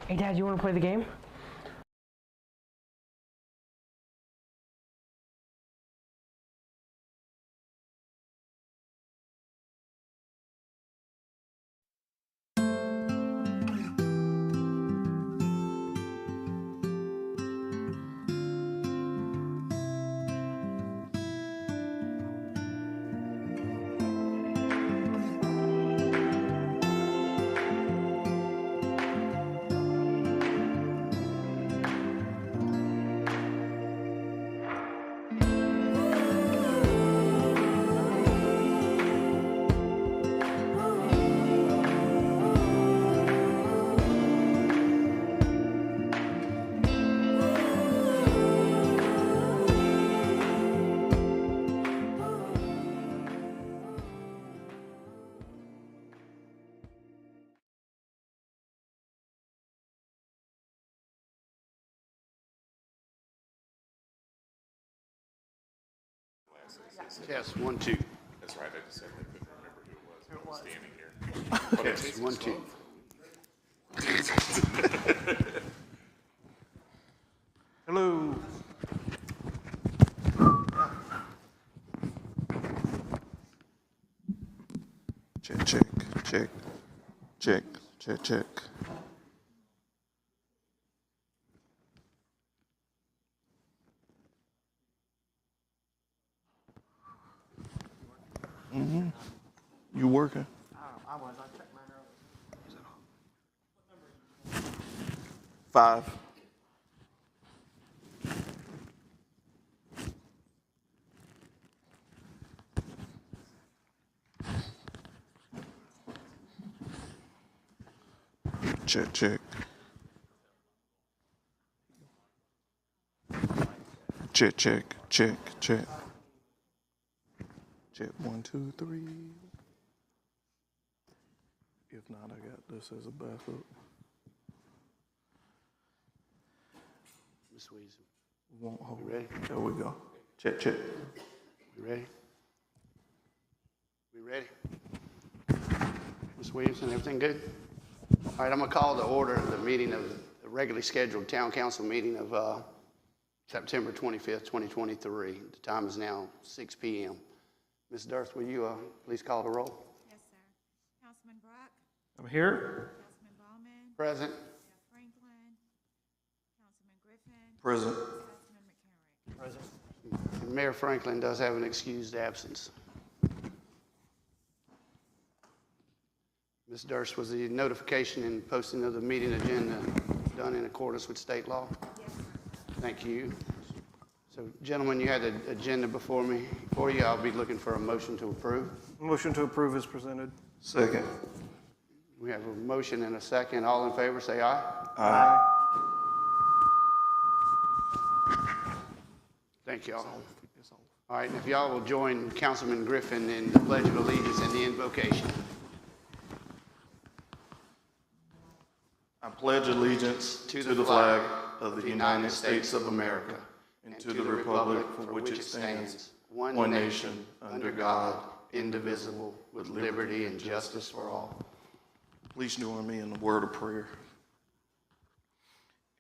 Hey, Dad, you want to play the game? Test, 1, 2. That's right, I just said I couldn't remember who it was standing here. Test, 1, 2. Hello. Check, check, check, check, check, check. You working? I was. I checked mine earlier. 5. Check, check. Check, check, check, check. Check, 1, 2, 3. If not, I got this as a backup. Ms. Williams, Won't hold. You ready? There we go. Check, check. we ready? We ready? Ms. Williamson, everything good? All right, I'm going to call to order the meeting of the regularly scheduled town council meeting of September 25th, 2023. The time is now 6 p.m. Ms. Durst, will you please call the roll? Yes, sir. Councilman Brock, I'm here. Councilman Ballman, Present. Jeff Franklin, Councilman Griffin, Present. Councilman McCarrick. And Mayor Franklin does have an excused absence. Ms. Durst, was the notification and posting of the meeting agenda done in accordance with state law? Yes, sir. Thank you. So, gentlemen, you had the agenda before you. I'll be looking for a motion to approve. Motion to approve is presented. Second. We have a motion and a second. All in favor, say aye. Aye. Thank you all. All right, and if y'all will join Councilman Griffin in the Pledge of Allegiance and the invocation. I pledge allegiance to the flag of the United States of America and to the republic for which it stands, one nation, under God, indivisible, with liberty and justice for all. Please join me in a word of prayer.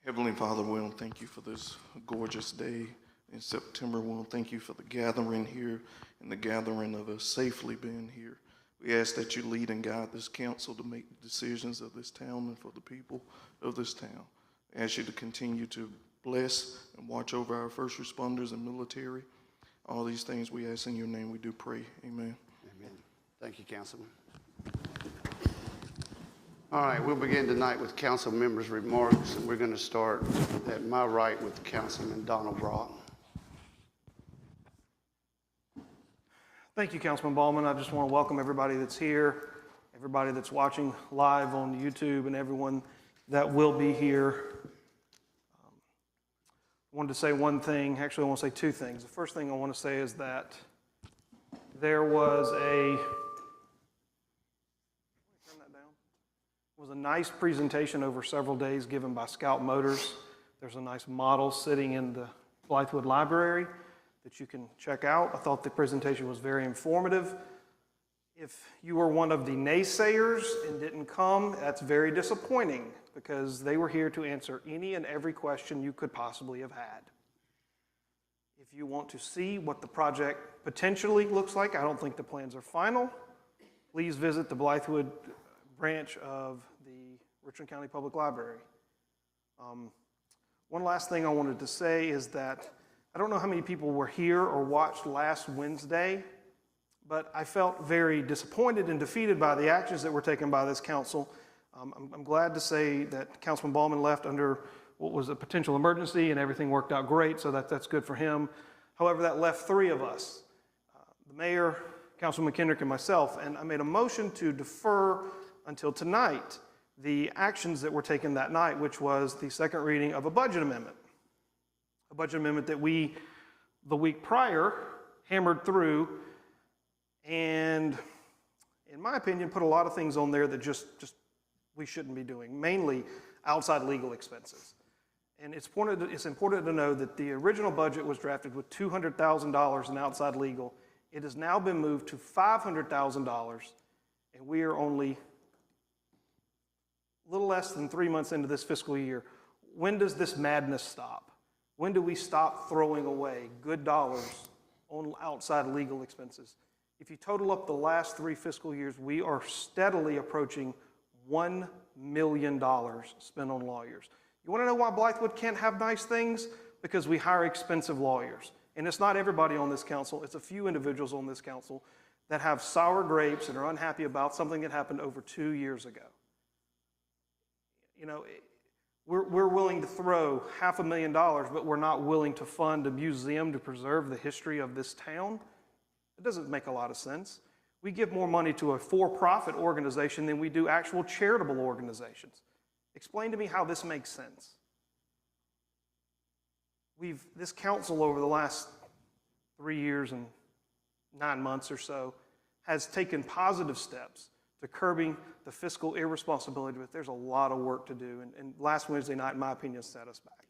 Heavenly Father, we want to thank you for this gorgeous day in September. We want to thank you for the gathering here and the gathering of us safely being here. We ask that you lead and guide this council to make the decisions of this town and for the people of this town. I ask you to continue to bless and watch over our first responders and military. All these things we ask in your name, we do pray. Amen. Amen. Thank you, Councilman. All right, we'll begin tonight with council members' remarks, and we're going to start at my right with Councilman Donald Brock. Thank you, Councilman Ballman. I just want to welcome everybody that's here, everybody that's watching live on YouTube, and everyone that will be here. I wanted to say one thing. Actually, I want to say two things. The first thing I want to say is that there was a nice presentation over several days given by Scout Motors. There's a nice model sitting in the Blythewood Library that you can check out. I thought the presentation was very informative. If you were one of the naysayers and didn't come, that's very disappointing because they were here to answer any and every question you could possibly have had. If you want to see what the project potentially looks like, I don't think the plans are final, please visit the Blythewood branch of the Richland County Public Library. One last thing I wanted to say is that I don't know how many people were here or watched last Wednesday, but I felt very disappointed and defeated by the actions that were taken by this council. I'm glad to say that Councilman Ballman left under what was a potential emergency and everything worked out great, so that's good for him. However, that left three of us, the mayor, Councilman McKendrick, and myself, and I made a motion to defer until tonight the actions that were taken that night, which was the second reading of a budget amendment. A budget amendment that we, the week prior, hammered through, and in my opinion, put a lot of things on there that just we shouldn't be doing, mainly outside legal expenses. And it's important to know that the original budget was drafted with $200,000 in outside legal. It has now been moved to $500,000, and we are only a little less than 3 months into this fiscal year. When does this madness stop? When do we stop throwing away good dollars on outside legal expenses? If you total up the last 3 fiscal years, we are steadily approaching $1 million spent on lawyers. You want to know why Blythewood can't have nice things? Because we hire expensive lawyers. And it's not everybody on this council, it's a few individuals on this council that have sour grapes and are unhappy about something that happened over 2 years ago. You know, we're willing to throw $500,000, but we're not willing to fund a museum to preserve the history of this town. It doesn't make a lot of sense. We give more money to a for-profit organization than we do actual charitable organizations. Explain to me how this makes sense. This council over the last 3 years and 9 months or so has taken positive steps to curbing the fiscal irresponsibility, but there's a lot of work to do. And last Wednesday night, in my opinion, set us back.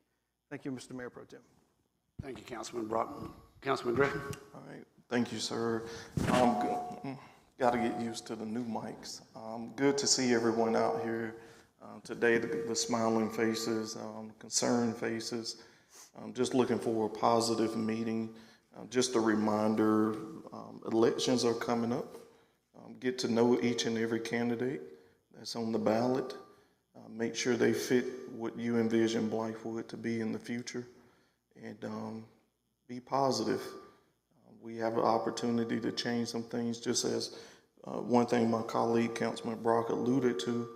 Thank you, Mr. Mayor Pro Tem. Thank you, Councilman Brock. Councilman Griffin? All right, thank you, sir. Got to get used to the new mics. Good to see everyone out here today, the smiling faces, concerned faces. Just looking for a positive meeting. Just a reminder, elections are coming up. Get to know each and every candidate that's on the ballot. Make sure they fit what you envision Blythewood to be in the future, and be positive. We have an opportunity to change some things, just as one thing my colleague, Councilman Brock, alluded to.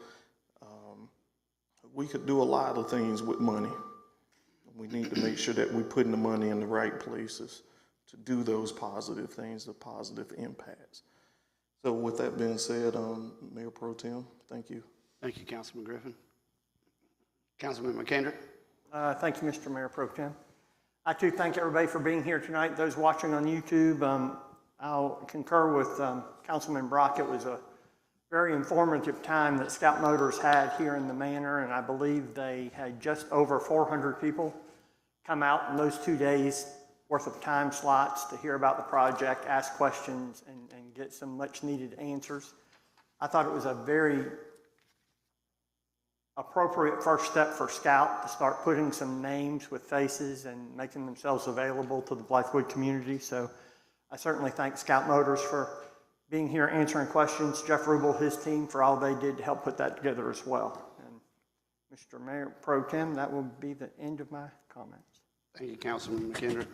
We could do a lot of things with money. We need to make sure that we're putting the money in the right places to do those positive things, the positive impacts. So with that being said, Mayor Pro Tem, thank you. Thank you, Councilman Griffin. Councilman McKendrick? Thank you, Mr. Mayor Pro Tem. I too thank everybody for being here tonight. Those watching on YouTube, I'll concur with Councilman Brock. It was a very informative time that Scout Motors had here in the manor, and I believe they had just over 400 people come out in those 2 days worth of time slots to hear about the project, ask questions, and get some much needed answers. I thought it was a very appropriate first step for Scout to start putting some names with faces and making themselves available to the Blythewood community. So I certainly thank Scout Motors for being here answering questions, Jeff Rubel, his team, for all they did to help put that together as well. And Mr. Mayor Pro Tem, that will be the end of my comments. Thank you, Councilman McKendrick.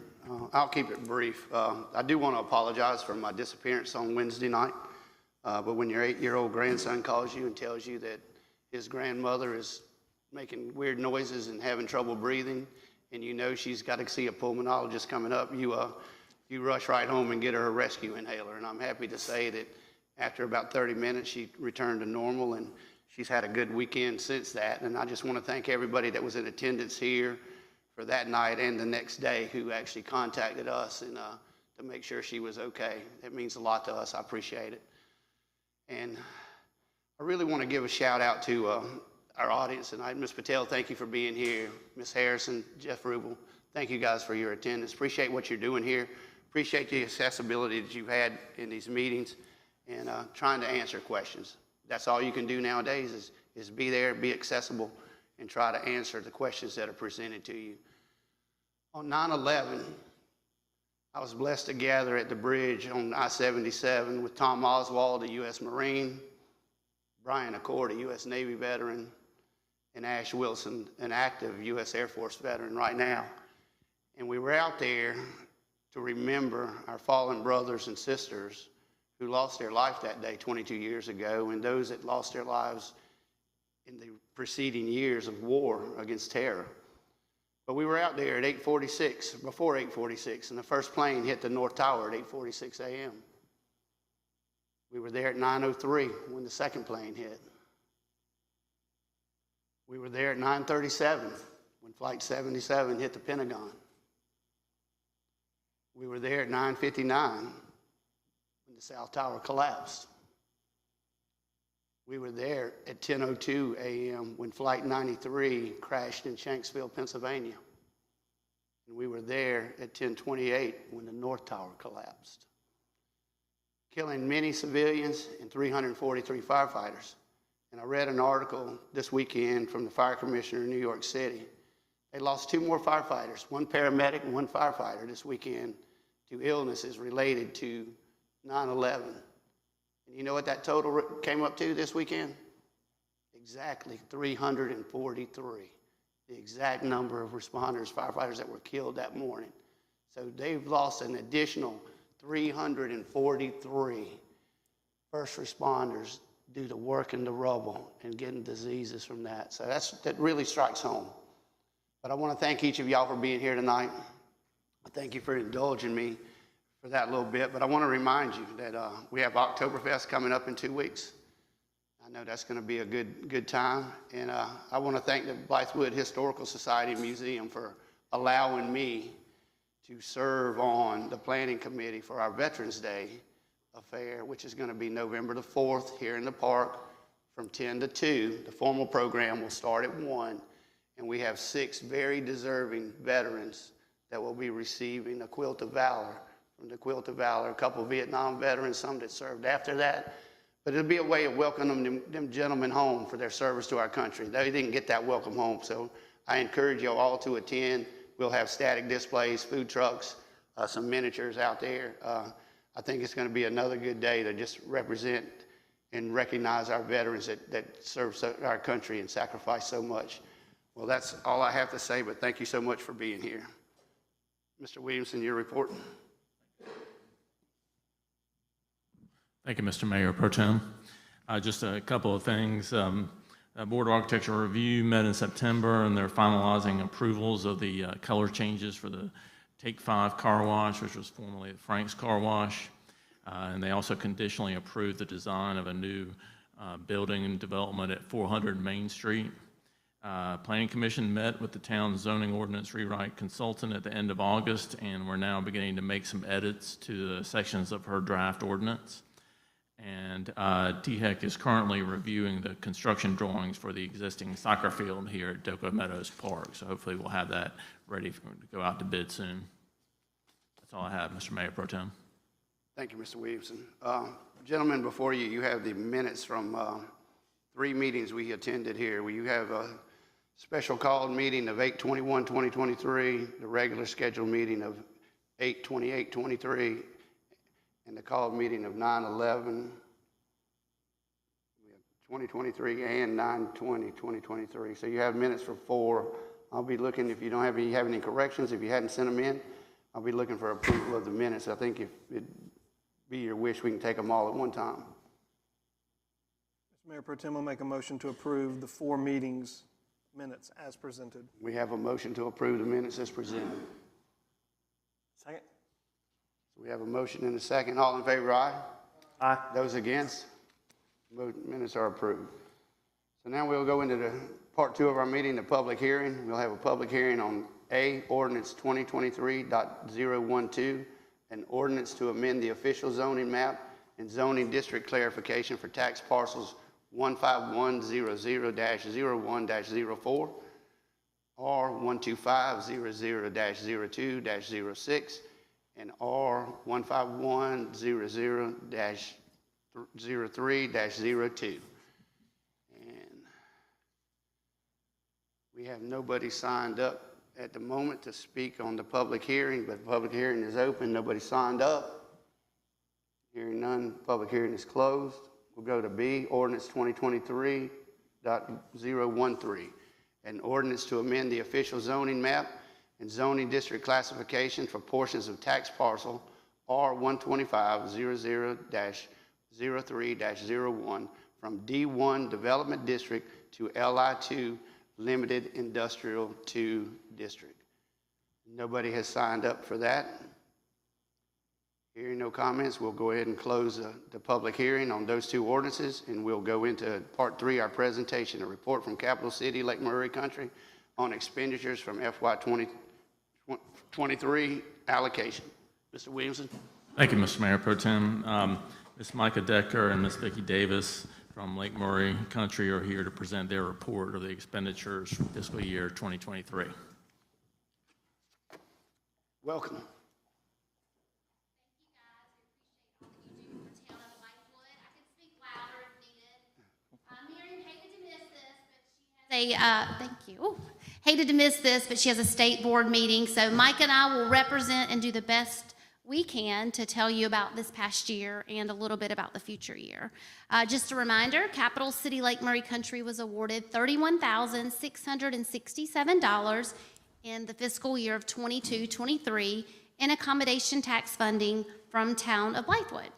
I'll keep it brief. I do want to apologize for my disappearance on Wednesday night, but when your 8-year-old grandson calls you and tells you that his grandmother is making weird noises and having trouble breathing, and you know she's got to see a pulmonologist coming up, you rush right home and get her a rescue inhaler. And I'm happy to say that after about 30 minutes, she returned to normal, and she's had a good weekend since that. And I just want to thank everybody that was in attendance here for that night and the next day who actually contacted us and to make sure she was okay. It means a lot to us. I appreciate it. And I really want to give a shout out to our audience tonight. Ms. Patel, thank you for being here. Ms. Harrison, Jeff Rubel, thank you guys for your attendance. Appreciate what you're doing here. Appreciate the accessibility that you've had in these meetings. and trying to answer questions. That's all you can do nowadays is be there, be accessible, and try to answer the questions that are presented to you. On 9/11, I was blessed to gather at the bridge on I-77 with Tom Oswald, a U.S. Marine, Brian Accord, a U.S. Navy veteran, and Ash Wilson, an active U.S. Air Force veteran right now. And we were out there to remember our fallen brothers and sisters who lost their life that day 22 years ago, and those that lost their lives in the preceding years of war against terror. But we were out there at 8:46, before 8:46, and the first plane hit the North Tower at 8:46 a.m. We were there at 9:03 when the second plane hit. We were there at 9:37 when Flight 77 hit the Pentagon. We were there at 9:59 when the South Tower collapsed. We were there at 10:02 a.m. when Flight 93 crashed in Shanksville, Pennsylvania. And we were there at 10:28 when the North Tower collapsed, killing many civilians and 343 firefighters. And I read an article this weekend from the fire commissioner in New York City. They lost 2 more firefighters, 1 paramedic and 1 firefighter this weekend, to illnesses related to 9/11. And you know what that total came up to this weekend? Exactly 343. The exact number of responders, firefighters that were killed that morning. So they've lost an additional 343 first responders due to working the rubble and getting diseases from that. So that really strikes home. But I want to thank each of y'all for being here tonight. I thank you for indulging me for that little bit, but I want to remind you that we have Oktoberfest coming up in 2 weeks. I know that's going to be a good time, and I want to thank the Blythewood Historical Society and Museum for allowing me to serve on the planning committee for our Veterans Day affair, which is going to be November the 4th here in the park from 10 to 2. The formal program will start at 1, and we have 6 very deserving veterans that will be receiving a Quilt of Valor from the Quilt of Valor, a couple of Vietnam veterans, some that served after that. But it'll be a way of welcoming them gentlemen home for their service to our country. They didn't get that welcome home, so I encourage you all to attend. We'll have static displays, food trucks, some miniatures out there. I think it's going to be another good day to just represent and recognize our veterans that serve our country and sacrifice so much. Well, that's all I have to say, but thank you so much for being here. Mr. Williamson, your report. Thank you, Mr. Mayor Pro Tem. Just a couple of things. Board of Architecture Review met in September, and they're finalizing approvals of the color changes for the Take 5 car wash, which was formerly the Frank's Car Wash. And they also conditionally approved the design of a new building and development at 400 Main Street. Planning Commission met with the town's zoning ordinance rewrite consultant at the end of August, and we're now beginning to make some edits to the sections of her draft ordinance. And THEC is currently reviewing the construction drawings for the existing soccer field here at Doco Meadows Park. So hopefully we'll have that ready to go out to bid soon. That's all I have, Mr. Mayor Pro Tem. Thank you, Mr. Williamson. Gentlemen, before you, you have the minutes from 3 meetings we attended here. You have a special called meeting of 8/21/2023, the regular scheduled meeting of 8/28/23, and the called meeting of 9/11, 2023, and 9/20/2023. So you have minutes for 4. I'll be looking, if you don't have any corrections, if you hadn't sent them in, I'll be looking for approval of the minutes. I think if it'd be your wish, we can take them all at one time. Mr. Mayor Pro Tem will make a motion to approve the 4 meetings minutes as presented. We have a motion to approve the minutes as presented. Second. So we have a motion and a second. All in favor, aye? Aye. Those against? Minutes are approved. So now we'll go into the part 2 of our meeting, the public hearing. We'll have a public hearing on A, ordinance 2023.012, an ordinance to amend the official zoning map and zoning district clarification for tax parcels 15100-01-04, R 12500-02-06, and R 15100-3 2023-02. And we have nobody signed up at the moment to speak on the public hearing, but the public hearing is open. Nobody signed up. Hearing none, public hearing is closed. We'll go to B, ordinance 2023.013, an ordinance to amend the official zoning map and zoning district classification for portions of tax parcel R12500-03-01 from D1 Development District to LI2 Limited Industrial 2 District. Nobody has signed up for that. Hearing no comments, we'll go ahead and close the public hearing on those two ordinances, and we'll go into part 3, our presentation, a report from Capital City, Lake Murray Country on expenditures from FY 2023 allocation. Mr. Williamson. Thank you, Mr. Mayor Pro Tem. Ms. Micah Decker and Ms. Vicki Davis from Lake Murray Country are here to present their report of the expenditures for fiscal year 2023. Welcome. Thank you. Hated to miss this, but she has a state board meeting, so Mike and I will represent and do the best we can to tell you about this past year and a little bit about the future year. Just a reminder, Capital City Lake Murray Country was awarded $31,667 in the fiscal year of 22-23 in accommodation tax funding from town of Blythewood.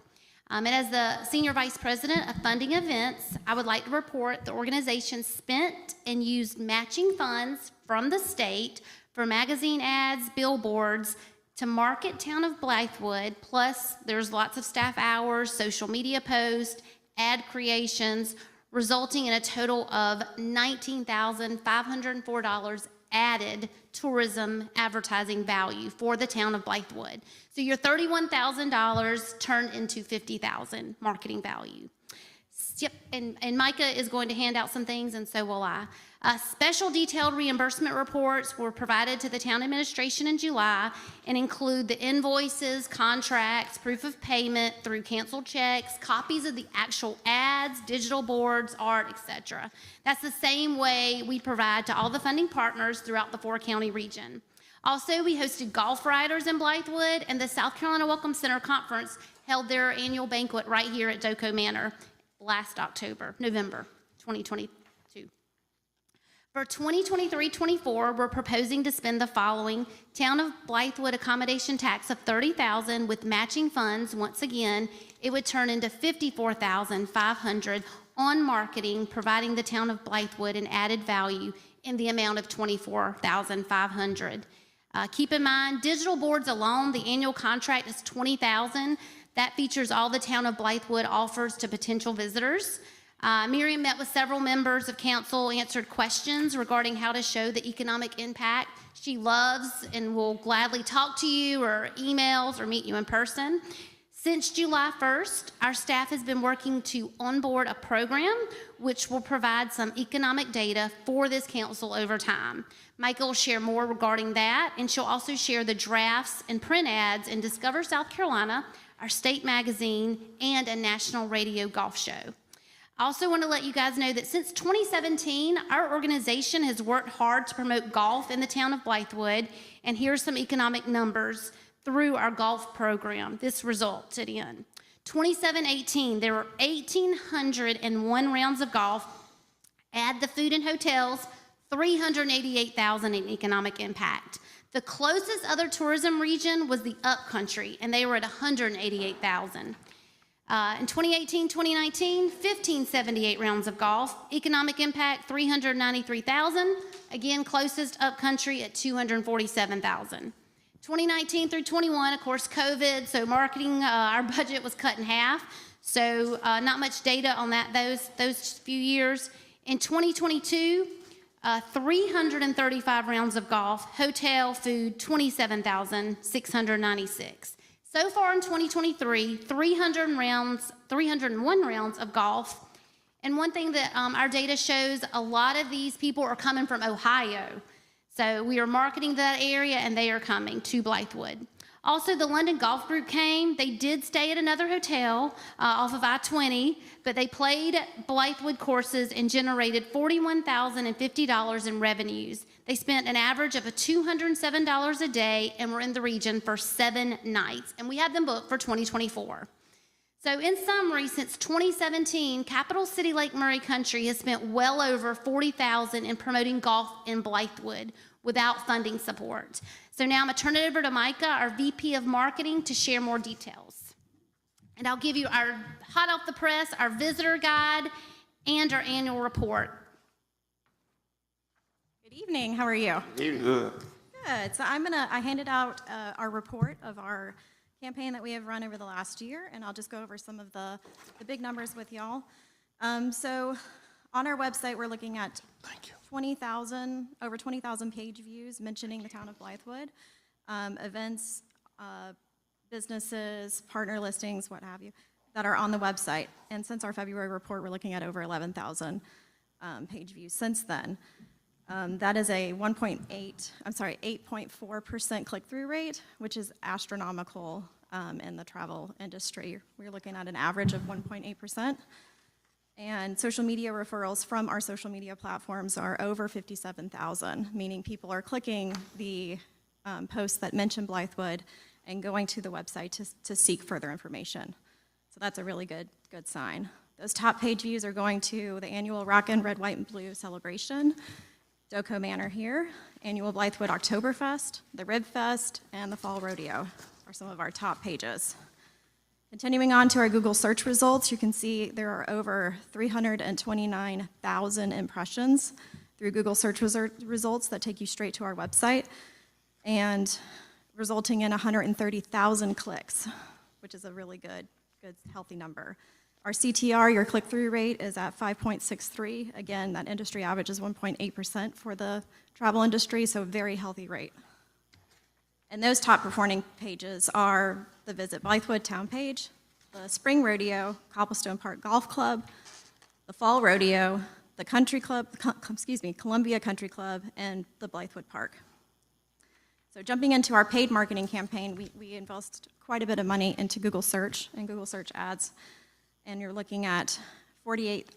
And as the Senior Vice President of Funding Events, I would like to report the organization spent and used matching funds from the state for magazine ads, billboards, to market town of Blythewood, plus there's lots of staff hours, social media posts, ad creations, resulting in a total of $19,504 added tourism advertising value for the town of Blythewood. So your $31,000 turned into $50,000 marketing value. Yep, and Micah is going to hand out some things, and so will I. Special detailed reimbursement reports were provided to the town administration in July and include the invoices, contracts, proof of payment through canceled checks, copies of the actual ads, digital boards, art, etc. That's the same way we provide to all the funding partners throughout the 4-county region. Also, we hosted golf riders in Blythewood, and the South Carolina Welcome Center Conference held their annual banquet right here at Doco Manor last November 2022. For 2023-24, we're proposing to spend the following: Town of Blythewood accommodation tax of $30,000 with matching funds. Once again, it would turn into $54,500 on marketing, providing the town of Blythewood an added value in the amount of $24,500. Keep in mind, digital boards alone, the annual contract is $20,000. That features all the town of Blythewood offers to potential visitors. Miriam met with several members of council, answered questions regarding how to show the economic impact. She loves and will gladly talk to you or emails or meet you in person. Since July 1st, our staff has been working to onboard a program which will provide some economic data for this council over time. Michael will share more regarding that, and she'll also share the drafts and print ads in Discover South Carolina, our state magazine, and a national radio golf show. I also want to let you guys know that since 2017, our organization has worked hard to promote golf in the town of Blythewood, and here's some economic numbers through our golf program. This resulted in 27-18, there were 1,801 rounds of golf. Add the food and hotels, $388,000 in economic impact. The closest other tourism region was the Upcountry, and they were at $188,000. In 2018-2019, 1,578 rounds of golf. Economic impact, $393,000. Again, closest Upcountry at $247,000. 2019 through 21, of course, COVID, so marketing, our budget was cut in half. So not much data on that those few years. In 2022, 335 rounds of golf, hotel, food, $27,696. So far in 2023, 301 rounds of golf. And one thing that our data shows, a lot of these people are coming from Ohio. So we are marketing that area, and they are coming to Blythewood. Also, the London Golf Group came. They did stay at another hotel off of I-20, but they played Blythewood courses and generated $41,050 in revenues. They spent an average of $207 a day and were in the region for 7 nights, and we have them booked for 2024. So in summary, since 2017, Capital City Lake Murray Country has spent well over $40,000 in promoting golf in Blythewood without funding support. So now I'm gonna turn it over to Micah, our VP of Marketing, to share more details. And I'll give you our hot off the press, our visitor guide, and our annual report. Good evening, how are you? Good. Good, so I handed out our report of our campaign that we have run over the last year, and I'll just go over some of the big numbers with y'all. So on our website, we're looking at over 20,000 page views mentioning the town of Blythewood, events, businesses, partner listings, what have you, that are on the website. And since our February report, we're looking at over 11,000 page views since then. That is a 8.4% click-through rate, which is astronomical in the travel industry. We're looking at an average of 1.8%. And social media referrals from our social media platforms are over 57,000, meaning people are clicking the posts that mention Blythewood and going to the website to seek further information. So that's a really good sign. Those top page views are going to the annual Rockin' Red, White, and Blue celebration, Doco Manor here, annual Blythewood Oktoberfest, the Rib Fest, and the Fall Rodeo are some of our top pages. Continuing on to our Google search results, you can see there are over 329,000 impressions through Google search results that take you straight to our website, and resulting in 130,000 clicks, which is a really good, healthy number. Our CTR, your click-through rate, is at 5.63. Again, that industry average is 1.8% for the travel industry, so a very healthy rate. And those top performing pages are the Visit Blythewood town page, the Spring Rodeo, Cobblestone Park Golf Club, the Fall Rodeo, the Country Club, Columbia Country Club, and the Blythewood Park. So jumping into our paid marketing campaign, we invest quite a bit of money into Google search and Google search ads. And you're looking at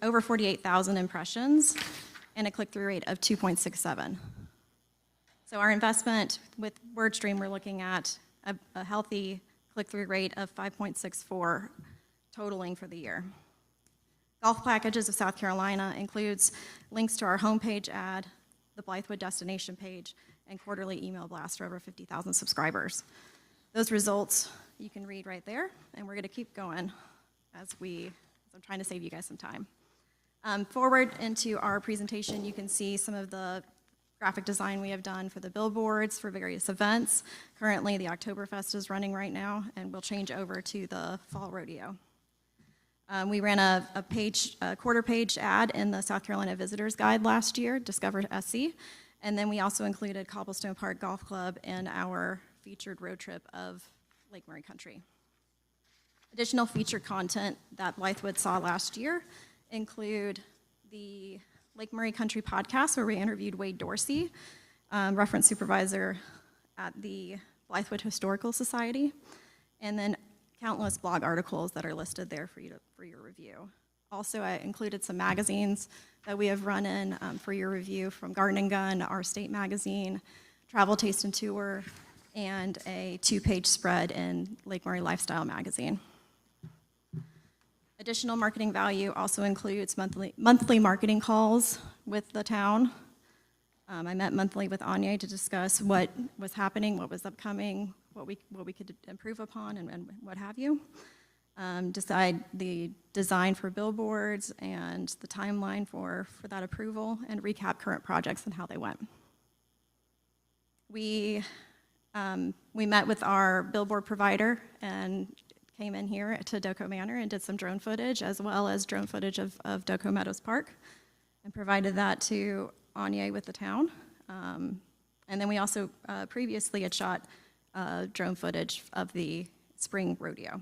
over 48,000 impressions and a click-through rate of 2.67. So our investment with WordStream, we're looking at a healthy click-through rate of 5.64 totaling for the year. Golf Packages of South Carolina includes links to our homepage ad, the Blythewood destination page, and quarterly email blast for over 50,000 subscribers. Those results you can read right there, and we're gonna keep going as I'm trying to save you guys some time. Forward into our presentation, you can see some of the graphic design we have done for the billboards for various events. Currently, the Oktoberfest is running right now, and we'll change over to the Fall Rodeo. We ran a quarter page ad in the South Carolina Visitors Guide last year, Discover SC, and then we also included Cobblestone Park Golf Club in our featured road trip of Lake Murray Country. Additional featured content that Blythewood saw last year include the Lake Murray Country podcast, where we interviewed Wade Dorsey, reference supervisor at the Blythewood Historical Society, and then countless blog articles that are listed there for your review. Also, I included some magazines that we have run in for your review, from Garden and Gun, Our State Magazine, Travel, Taste, and Tour, and a 2-page spread in Lake Murray Lifestyle Magazine. Additional marketing value also includes monthly marketing calls with the town. I met monthly with Anya to discuss what was happening, what was upcoming, what we could improve upon, and what have you. Decide the design for billboards and the timeline for that approval, and recap current projects and how they went. We met with our billboard provider and came in here to Doco Manor and did some drone footage, as well as drone footage of Doco Meadows Park, and provided that to Anya with the town. And then we also previously had shot drone footage of the Spring Rodeo.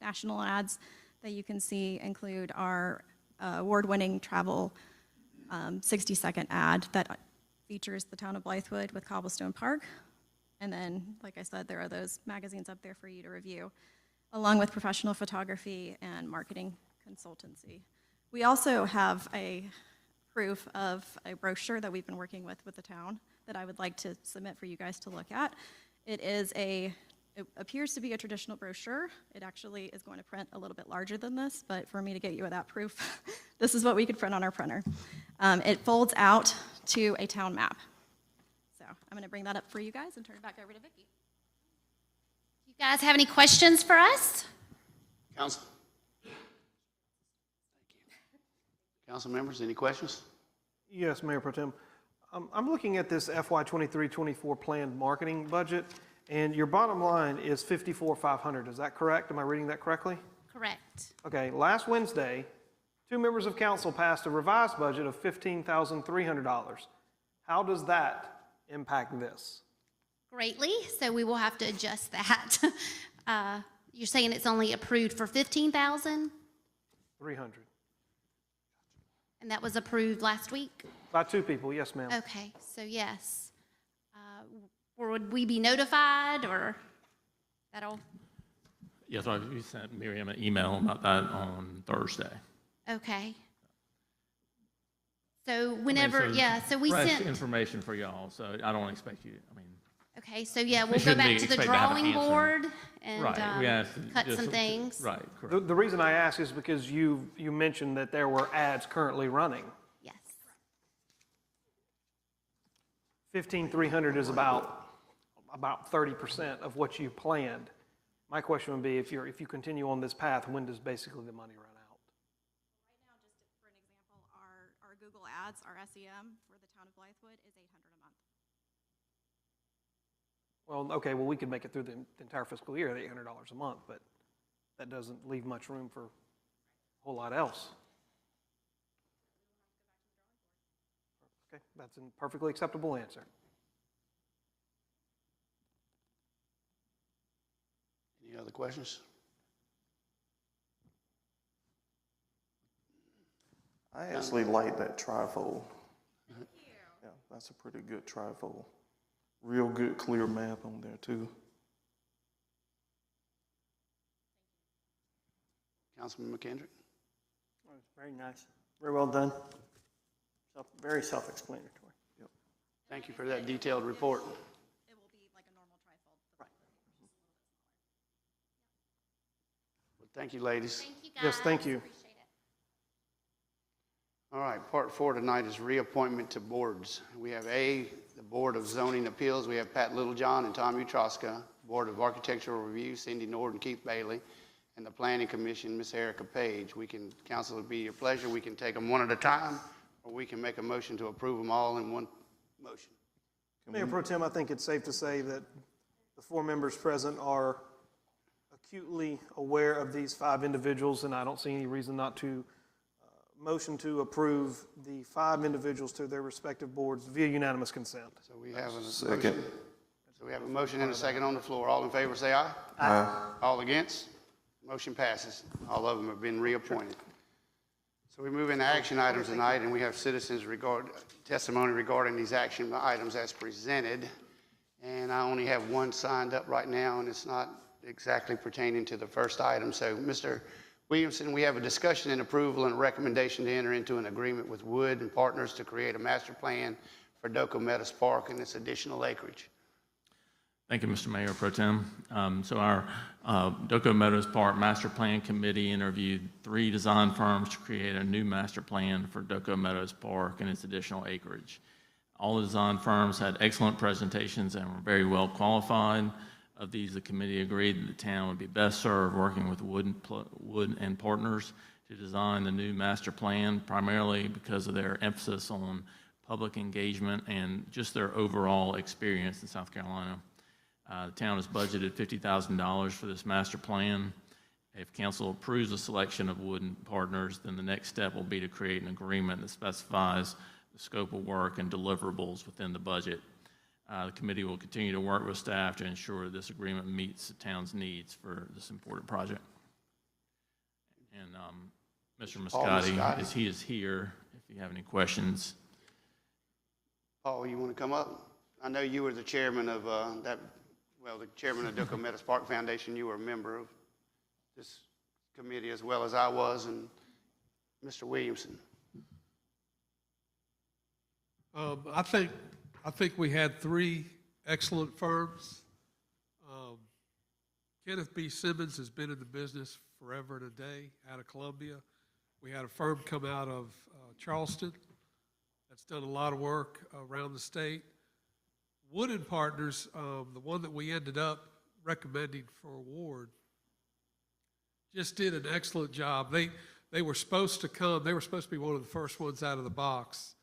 National ads that you can see include our award-winning travel 60-second ad that features the town of Blythewood with Cobblestone Park, And then, like I said, there are those magazines up there for you to review, along with professional photography and marketing consultancy. We also have a proof of a brochure that we've been working with the town that I would like to submit for you guys to look at. It appears to be a traditional brochure. It actually is going to print a little bit larger than this, but for me to get you that proof, this is what we could print on our printer. It folds out to a town map. So I'm going to bring that up for you guys and turn it back over to Vicki. You guys have any questions for us? Council? Council members, any questions? Yes, Mayor Pro Tem. I'm looking at this FY 23-24 planned marketing budget, and your bottom line is $54,500. Is that correct? Am I reading that correctly? Correct. Okay, last Wednesday, 2 members of council passed a revised budget of $15,300. How does that impact this? Greatly, so we will have to adjust that. You're saying it's only approved for $15,000, 300. and that was approved last week? By 2 people, yes, ma'am. Okay, so yes. Or would we be notified, or that'll, Yes, I you sent Miriam an email about that on Thursday. okay. So whenever, So yeah, so we fresh sent, information for y'all, so I don't expect you, okay, so yeah, we'll go shouldn't be back to the expected to have an drawing answer. board and Right, we asked cut just- some things. Right, correct. The reason I ask is because you mentioned that there were ads currently running. Yes. 15,300 is about 30% of what you planned. My question would be, if you continue on this path, when does basically the money run out? Right now, just for an example, our Google Ads, our SEM for the town of Blythewood is $800 a month. Well, okay, well, we could make it through the entire fiscal year at $800 a month, but that doesn't leave much room for a whole lot else. Okay, that's a perfectly acceptable answer. Any other questions? I actually like that trifold. Yeah, that's a pretty good trifold. Real good, clear map on there, too. Councilman McKendrick? Very nice. Very well done. Very self-explanatory. Thank you for that detailed report. It will be like a normal trifold. Well, thank you, ladies. Thank you, guys. Yes, thank you. Appreciate it. All right, part 4 tonight is reappointment to boards. We have the Board of Zoning Appeals. We have Pat Littlejohn and Tom Utroska. Board of Architectural Review, Cindy Nord and Keith Bailey. And the Planning Commission, Miss Erica Page. Council, would be your pleasure. We can take them one at a time, or we can make a motion to approve them all in one motion. Mayor Pro Tem, I think it's safe to say that the 4 members present are acutely aware of these 5 individuals, and I don't see any reason not to motion to approve the 5 individuals to their respective boards via unanimous consent. So we have a Second. motion. So we have a motion and a second on the floor. All in favor, say aye. Aye. All against? Motion passes. All of them have been reappointed. So we move into action items tonight, and we have citizens testimony regarding these action items as presented. And I only have one signed up right now, and it's not exactly pertaining to the first item. So, Mr. Williamson, we have a discussion and approval and a recommendation to enter into an agreement with Wood and Partners to create a master plan for Doco Meadows Park and its additional acreage. Thank you, Mr. Mayor Pro Tem. So our Doco Meadows Park Master Plan Committee interviewed 3 design firms to create a new master plan for Doco Meadows Park and its additional acreage. All the design firms had excellent presentations and were very well qualified. Of these, the committee agreed that the town would be best served working with Wood and Partners to design the new master plan, primarily because of their emphasis on public engagement and just their overall experience in South Carolina. The town has budgeted $50,000 for this master plan. If council approves the selection of Wood and Partners, then the next step will be to create an agreement that specifies the scope of work and deliverables within the budget. The committee will continue to work with staff to ensure this agreement meets the town's needs for this important project. And Mr. Moscati, he is here if you have any questions. Paul, you want to come up? I know you were the chairman of the chairman of Duco Meadows Park Foundation. You were a member of this committee as well as I was, and Mr. Williamson. I think we had three excellent firms. Kenneth B. Simmons has been in the business forever and a day out of Columbia. We had a firm come out of Charleston that's done a lot of work around the state. Wood and Partners, the one that we ended up recommending for award, just did an excellent job. They were supposed to come, they were supposed to be one of the first ones out of the box.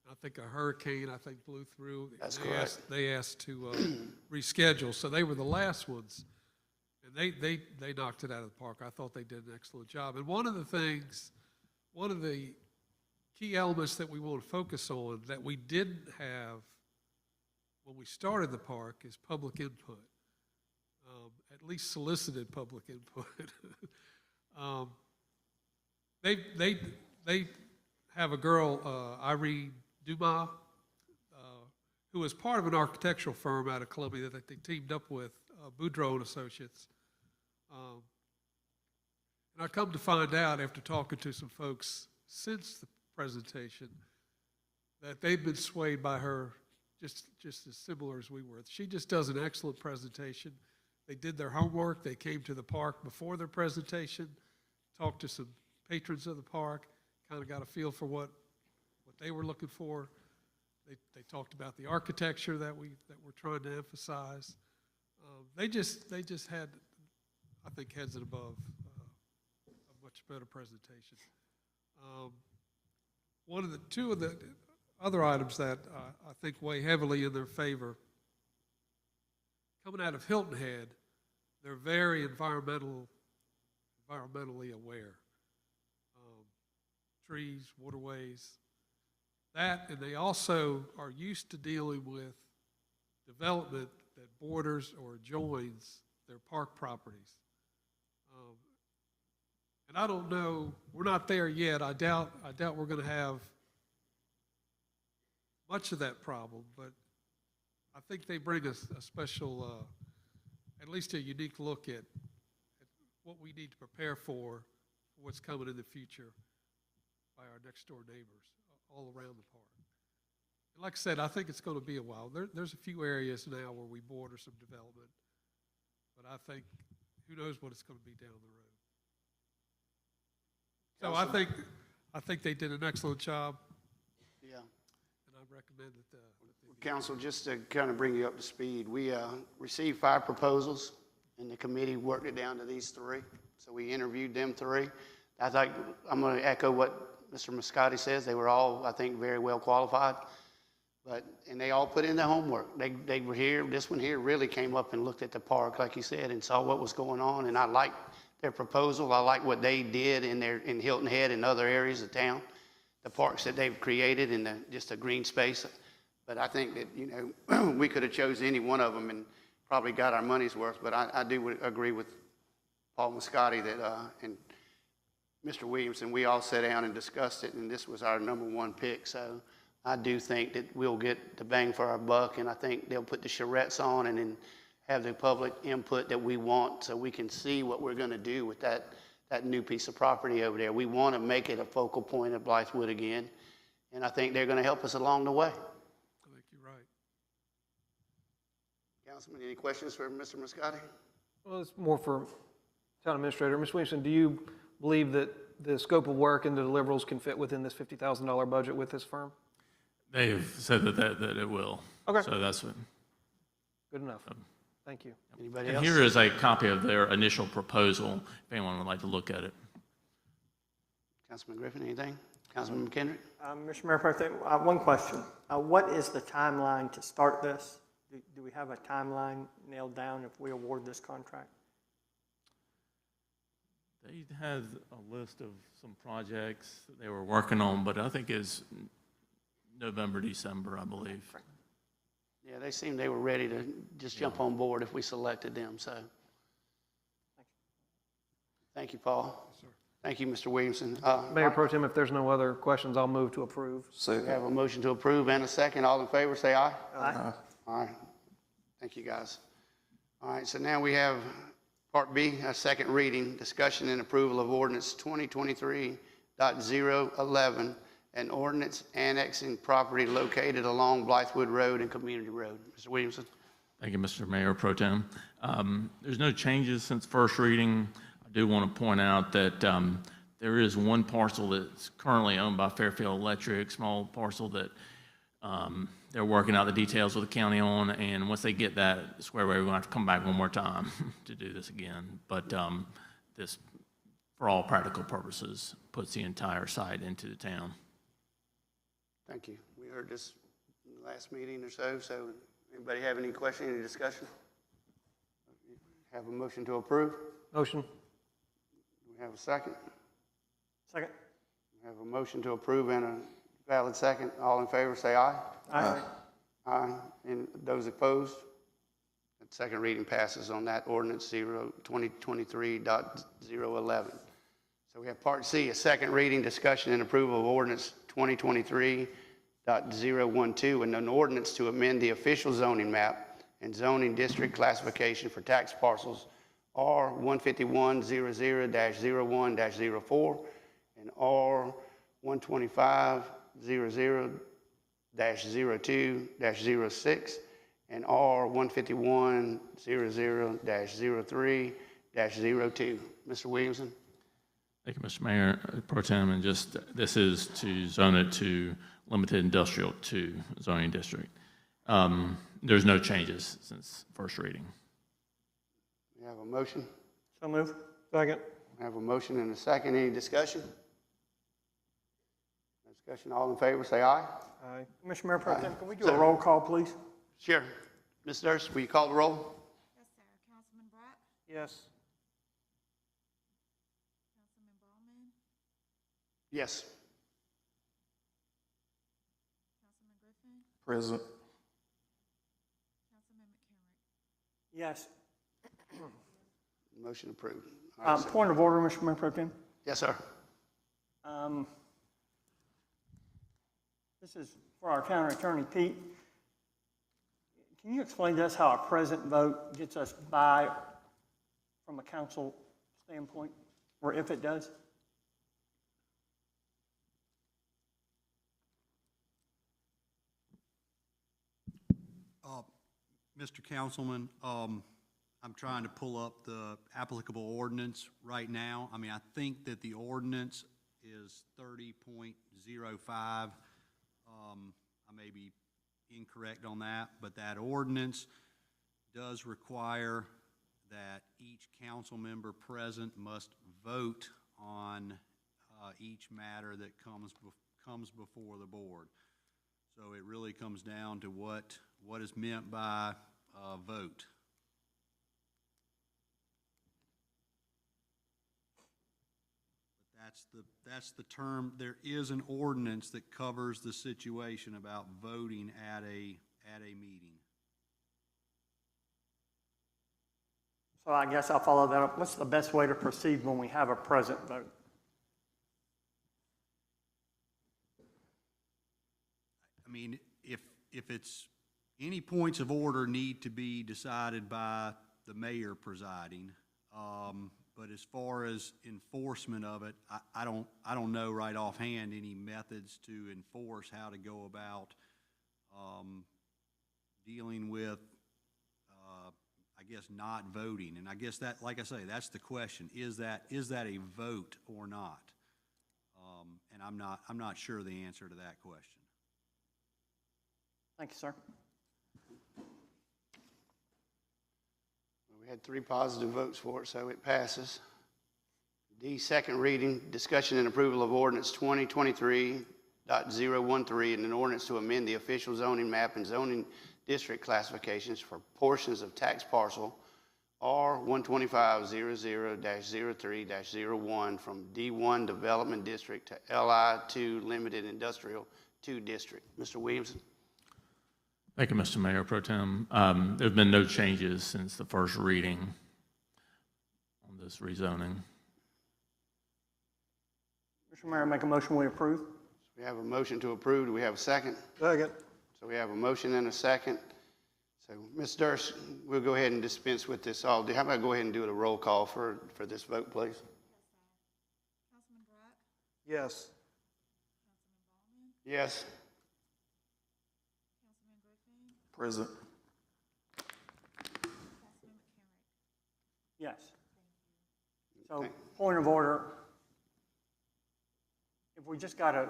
I think a hurricane, blew through. That's correct. They asked to reschedule, so they were the last ones. And they knocked it out of the park. I thought they did an excellent job. And one of the key elements that we want to focus on that we didn't have when we started the park is public input, at least solicited public input. They have a girl, Irene Dumas, who was part of an architectural firm out of Columbia that they teamed up with, Boudreaux and Associates. And I come to find out after talking to some folks since the presentation that they've been swayed by her just as similar as we were. She just does an excellent presentation. They did their homework. They came to the park before their presentation, talked to some patrons of the park, kind of got a feel for what they were looking for. They talked about the architecture that we're trying to emphasize. They just had, I think, heads and above a much better presentation. Two of the other items that I think weigh heavily in their favor, coming out of Hilton Head, they're very environmentally aware. Trees, waterways, that, and they also are used to dealing with development that borders or joins their park properties. And I don't know, we're not there yet. I doubt we're going to have much of that problem, but I think they bring us a special, at least a unique look at what we need to prepare for what's coming in the future by our next door neighbors all around the park. And like I said, I think it's going to be a while. There's a few areas now where we border some development, but I think who knows what it's going to be down the road. So I think they did an excellent job. Yeah. And I recommend that. Council, just to kind of bring you up to speed, we received 5 proposals, and the committee worked it down to these 3. So we interviewed them 3. I think I'm going to echo what Mr. Moscotti says. They were all, I think, very well qualified, and they all put in their homework. They were here. This one here really came up and looked at the park, like you said, and saw what was going on. And I liked their proposal. I like what they did in Hilton Head and other areas of town, the parks that they've created and just a green space. But I think that we could have chosen any one of them and probably got our money's worth. But I do agree with Paul Moscotti that and Mr. Williamson, we all sat down and discussed it, and this was our #1 pick. So I do think that we'll get the bang for our buck, and I think they'll put the charrettes on and then have the public input that we want so we can see what we're going to do with that new piece of property over there. We want to make it a focal point of Blythewood again, and I think they're going to help us along the way. I think you're right. Councilman, any questions for Mr. Moscotti? Well, it's more for Town Administrator. Ms. Williamson, do you believe that the scope of work and the deliverables can fit within this $50,000 budget with this firm? They've said that it will. Okay. So that's what. Good enough. Thank you. Anybody And else? here is a copy of their initial proposal, if anyone would like to look at it. Councilman Griffin, anything? Councilman McKendrick? Mr. Mayor Pro Tem, one question. What is the timeline to start this? Do we have a timeline nailed down if we award this contract? They had a list of some projects that they were working on, but I think it's November, December, I believe. Yeah, they seemed they were ready to just jump on board if we selected them, so. Thank you, Paul. Yes, sir. Thank you, Mr. Williamson. Mayor Pro Tem, if there's no other questions, I'll move to approve. We have a motion to approve and a second. All in favor, say aye. Aye. All right. Thank you, guys. All right, so now we have Part B, a second reading, discussion and approval of ordinance 2023.011, an ordinance annexing property located along Blythewood Road and Community Road. Mr. Williamson. Thank you, Mr. Mayor Pro Tem. There's no changes since first reading. I do want to point out that there is one parcel that's currently owned by Fairfield Electric, small parcel that they're working out the details with the county on, and once they get that squared away, we're going to have to come back one more time to do this again. But this, for all practical purposes, puts the entire site into the town. Thank you. We heard this in the last meeting or so, so anybody have any question, any discussion? Have a motion to approve? Motion. We have a second? Second. We have a motion to approve and a valid second. All in favor, say aye. Aye. Aye. And those opposed? That second reading passes on that ordinance 2023.011. So we have Part C, a second reading, discussion and approval of ordinance 2023.012, and an ordinance to amend the official zoning map and zoning district classification for tax parcels R15100-01-04 and R12500-02-06 and R15100-03-02. Mr. Williamson. Thank you, Mr. Mayor Pro Tem, and just, this is to zone it to limited industrial 2 zoning district. There's no changes since first reading. We have a motion. So move. Second. We have a motion and a second. Any discussion? No discussion. All in favor, say aye. Aye. Mr. Mayor Pro Tem, can we do a roll call, please? Sure. Ms. Durst, will you call the roll? Yes, sir. Councilman Brock? Yes. Councilman Ballman? Yes. Councilman Griffin? Present. Councilman McCarrick? Yes. Motion approved. All right, sir. Point of order, Mr. Mayor Pro Tem. Yes, sir. This is for our county attorney, Pete. Can you explain to us how a present vote gets us by from a council standpoint, or if it does? Mr. Councilman, I'm trying to pull up the applicable ordinance right now. I mean, I think that the ordinance is 30.05. I may be incorrect on that, but that ordinance does require that each council member present must vote on each matter that comes before the board. So it really comes down to what is meant by vote. That's the term. There is an ordinance that covers the situation about voting at a meeting. So I guess I'll follow that up. What's the best way to proceed when we have a present vote? I mean, if it's any points of order need to be decided by the mayor presiding, but as far as enforcement of it, I don't know right offhand any methods to enforce how to go about dealing with, I guess, not voting. And I guess that, like I say, that's the question: is that a vote or not? And I'm not sure the answer to that question. Thank you, sir. We had 3 positive votes for it, so it passes. D, second reading, discussion and approval of ordinance 2023.013 and an ordinance to amend the official zoning map and zoning district classifications for portions of tax parcel R12500-03-01 from D1 Development District to LI2 Limited Industrial 2 District. Mr. Williamson. Thank you, Mr. Mayor Pro Tem. There have been no changes since the first reading on this rezoning. Mr. Mayor, I make a motion we approve. We have a motion to approve. Do we have a second? Second. So we have a motion and a second. So, Ms. Durst, we'll go ahead and dispense with this all. How about go ahead and do a roll call for this vote, please? Councilman Brock, Yes. Councilman Ballman, Yes. Councilman Griffin, Present. Councilman McCamrick. Yes. So, point of order. If we just got an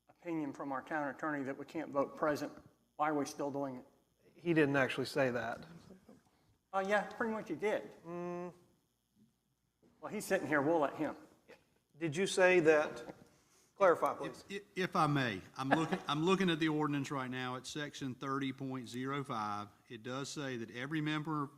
opinion from our town attorney that we can't vote present, why are we still doing it? He didn't actually say that. Yeah, pretty much he did. Well, he's sitting here, we'll let him. Did you say that? Clarify, please. If I may, I'm looking at the ordinance right now at section 30.05. It does say that every member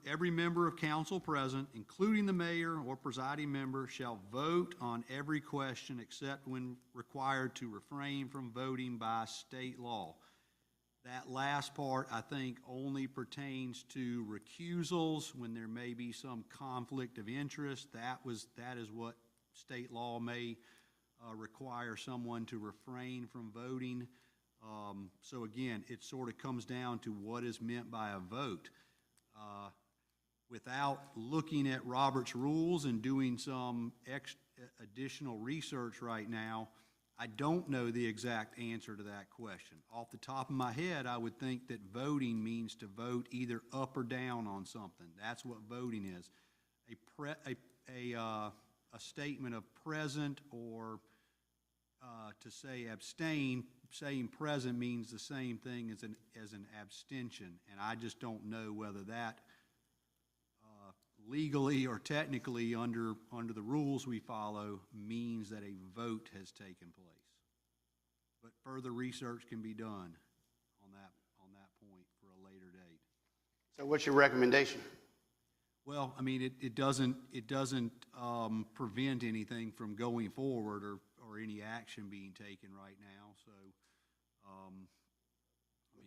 of council present, including the mayor or presiding member, shall vote on every question except when required to refrain from voting by state law. That last part, I think, only pertains to recusals when there may be some conflict of interest. That is what state law may require someone to refrain from voting. So again, it sort of comes down to what is meant by a vote. Without looking at Robert's rules and doing some additional research right now, I don't know the exact answer to that question. Off the top of my head, I would think that voting means to vote either up or down on something. That's what voting is. A statement of present or to say abstain, saying present means the same thing as an abstention, and I just don't know whether that legally or technically under the rules we follow means that a vote has taken place. But further research can be done on that point for a later date. So what's your recommendation? Well, I mean, it doesn't prevent anything from going forward or any action being taken right now, so.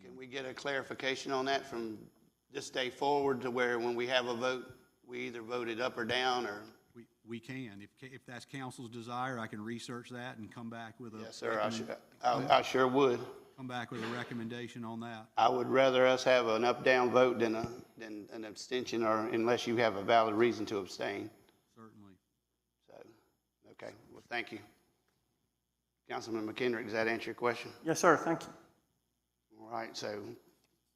Can we get a clarification on that from this day forward to where when we have a vote, we either vote it up or down, or? We can. If that's council's desire, I can research that and come back with a. Yes, sir, I sure would. Come back with a recommendation on that. I would rather us have an up-down vote than an abstention, or unless you have a valid reason to abstain. Certainly. So, okay, well, thank you. Councilman McKendrick, does that answer your question? Yes, sir, thank you. All right, so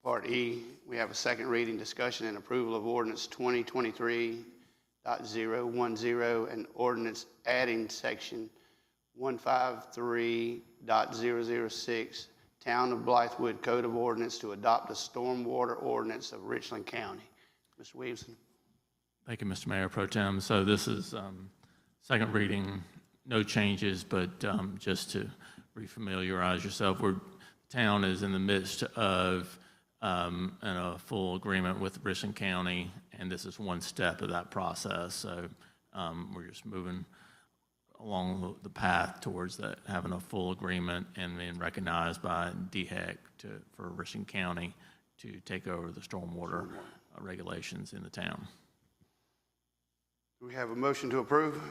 Part E, we have a second reading, discussion, and approval of ordinance 2023.010 and ordinance adding section 153.006, Town of Blythewood Code of Ordinance to adopt a stormwater ordinance of Richland County. Mr. Williamson. Thank you, Mr. Mayor Pro Tem. So this is second reading, no changes, but just to refamiliarize yourself, town is in the midst of in a full agreement with Richland County, and this is one step of that process. So we're just moving along the path towards that, having a full agreement and being recognized by DHEC for Richland County to take over the stormwater regulations in the town. Do we have a motion to approve?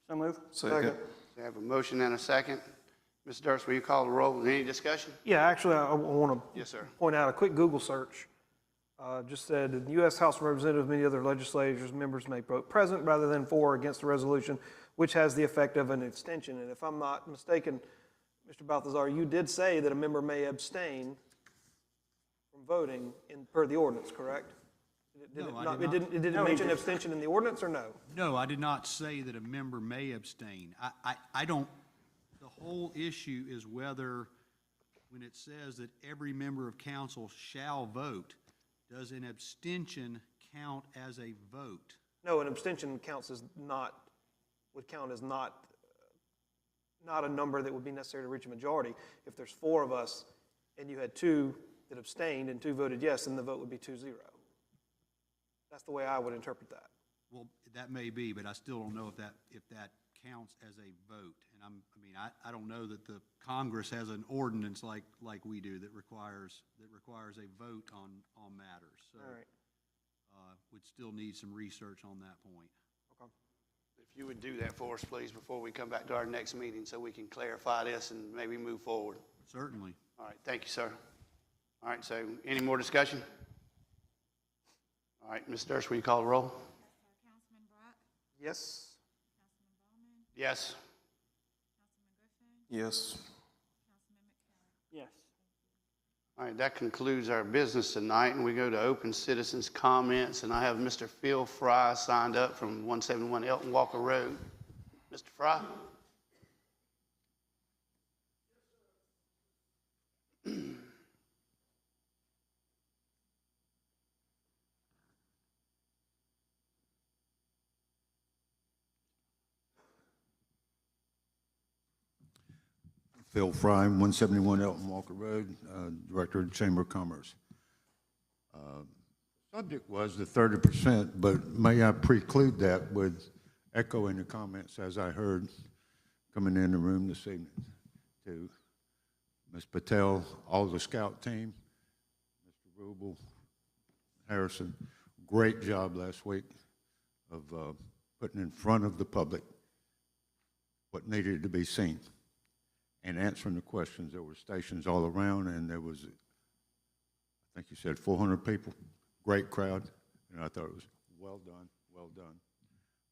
So move. Second. We have a motion and a second. Ms. Durst, will you call the roll? Any discussion? Yeah, actually, I want to Yes, sir. point out a quick Google search. Just said, in the U.S. House of Representatives, many other legislators, members may vote present rather than for or against a resolution, which has the effect of an abstention. And if I'm not mistaken, Mr. Balthazar, you did say that a member may abstain from voting per the ordinance, correct? Did it mention abstention in the ordinance or no? No, I did not say that a member may abstain. I don't, the whole issue is whether, when it says that every member of council shall vote, does an abstention count as a vote? No, an abstention would count as not a number that would be necessary to reach a majority. If there's 4 of us and you had 2 that abstained and 2 voted yes, then the vote would be 2-0. That's the way I would interpret that. Well, that may be, but I still don't know if that counts as a vote. And I don't know that the Congress has an ordinance like we do that requires a vote on matters. So, all right. Would still need some research on that point. Okay. If you would do that for us, please, before we come back to our next meeting, so we can clarify this and maybe move forward. Certainly. All right, thank you, sir. All right, so any more discussion? All right, Ms. Durst, will you call the roll? Councilman Brock, Yes. Councilman Ballman, Yes. Councilman Griffin, Yes. Councilman McCarrick. Yes. All right, that concludes our business tonight, and we go to open citizens' comments, and I have Mr. Phil Fry signed up from 171 Elton Walker Road. Mr. Fry? Phil Fry, 171 Elton Walker Road, Director of the Chamber of Commerce. Subject was the 30%, but may I preclude that with echoing the comments as I heard coming in the room this evening to Ms. Patel, all the scout team, Mr. Rubel, Harrison. Great job last week of putting in front of the public what needed to be seen and answering the questions. There were stations all around, and there was, I think you said 400 people, great crowd, and I thought it was well done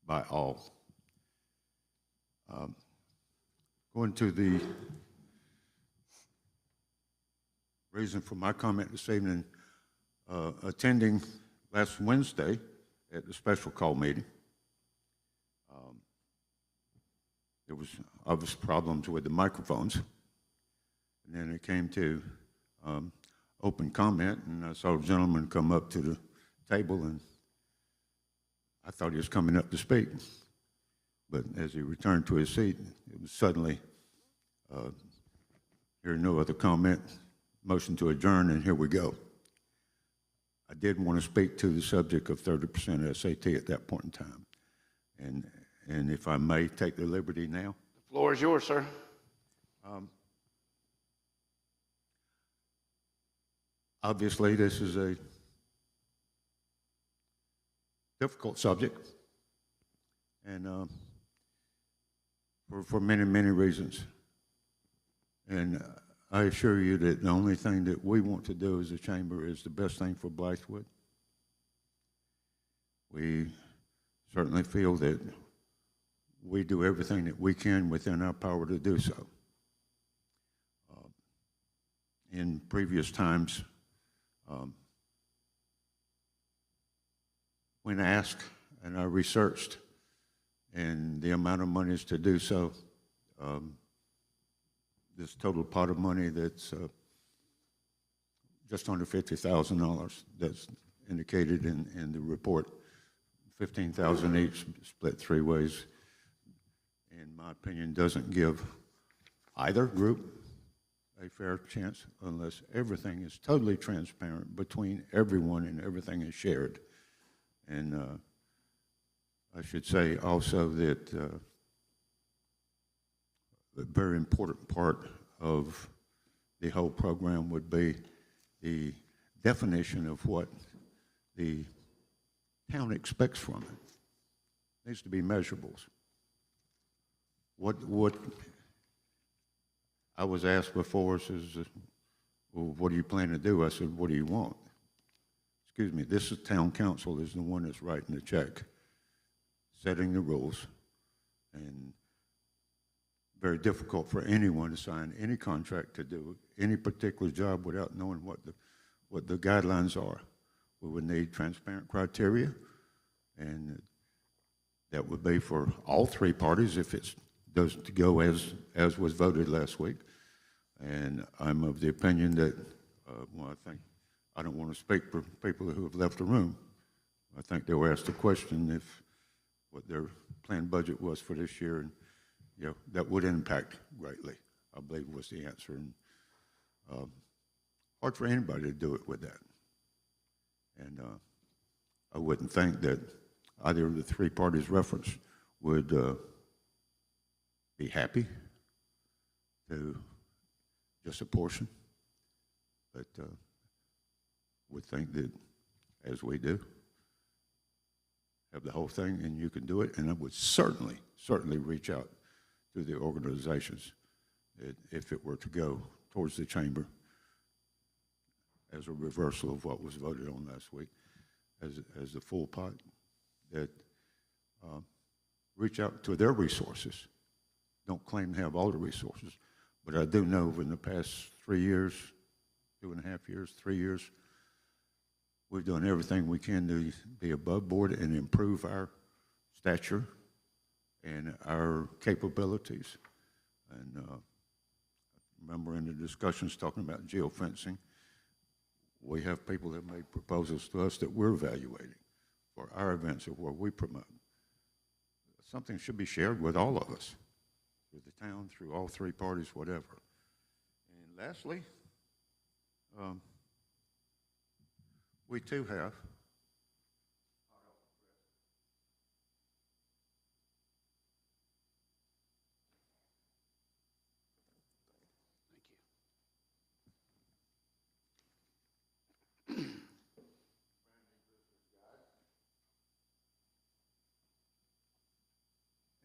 by all. Going to the reason for my comment this evening, attending last Wednesday at the special call meeting, there was obvious problems with the microphones. And then it came to open comment, and I saw a gentleman come up to the table, and I thought he was coming up to speak. But as he returned to his seat, it was suddenly, hearing no other comment, motion to adjourn, and here we go. I did want to speak to the subject of 30% SAT at that point in time. And if I may take the liberty now. The floor is yours, sir. Obviously, this is a difficult subject, and for many, many reasons. And I assure you that the only thing that we want to do as a chamber is the best thing for Blythewood. We certainly feel that we do everything that we can within our power to do so. In previous times, when asked, and I researched, and the amount of monies to do so, this total pot of money that's just under $50,000 that's indicated in the report, $15,000 each, split three ways, in my opinion, doesn't give either group a fair chance unless everything is totally transparent between everyone and everything is shared. And I should say also that a very important part of the whole program would be the definition of what the town expects from it. It needs to be measurables. What I was asked before, says, well, what do you plan to do? I said, what do you want? Excuse me, this is town council is the one that's writing the check, setting the rules, and very difficult for anyone to sign any contract to do any particular job without knowing what the guidelines are. We would need transparent criteria, and that would be for all three parties if it's does to go as was voted last week. And I'm of the opinion that, well, I don't want to speak for people who have left the room. I think they were asked a question if what their planned budget was for this year, and that would impact greatly, I believe was the answer. And hard for anybody to do it with that. And I wouldn't think that either of the three parties referenced would be happy to just a portion, but would think that as we do, have the whole thing and you can do it, and I would certainly reach out to the organizations that if it were to go towards the chamber as a reversal of what was voted on last week, as the full pot, that reach out to their resources. Don't claim to have all the resources, but I do know in the past 3 years, 2.5 years, 3 years, we've done everything we can to be above board and improve our stature and our capabilities. And remember in the discussions talking about geofencing, we have people that made proposals to us that we're evaluating for our events of where we promote. Something should be shared with all of us, through the town, through all three parties, whatever. And lastly, we too have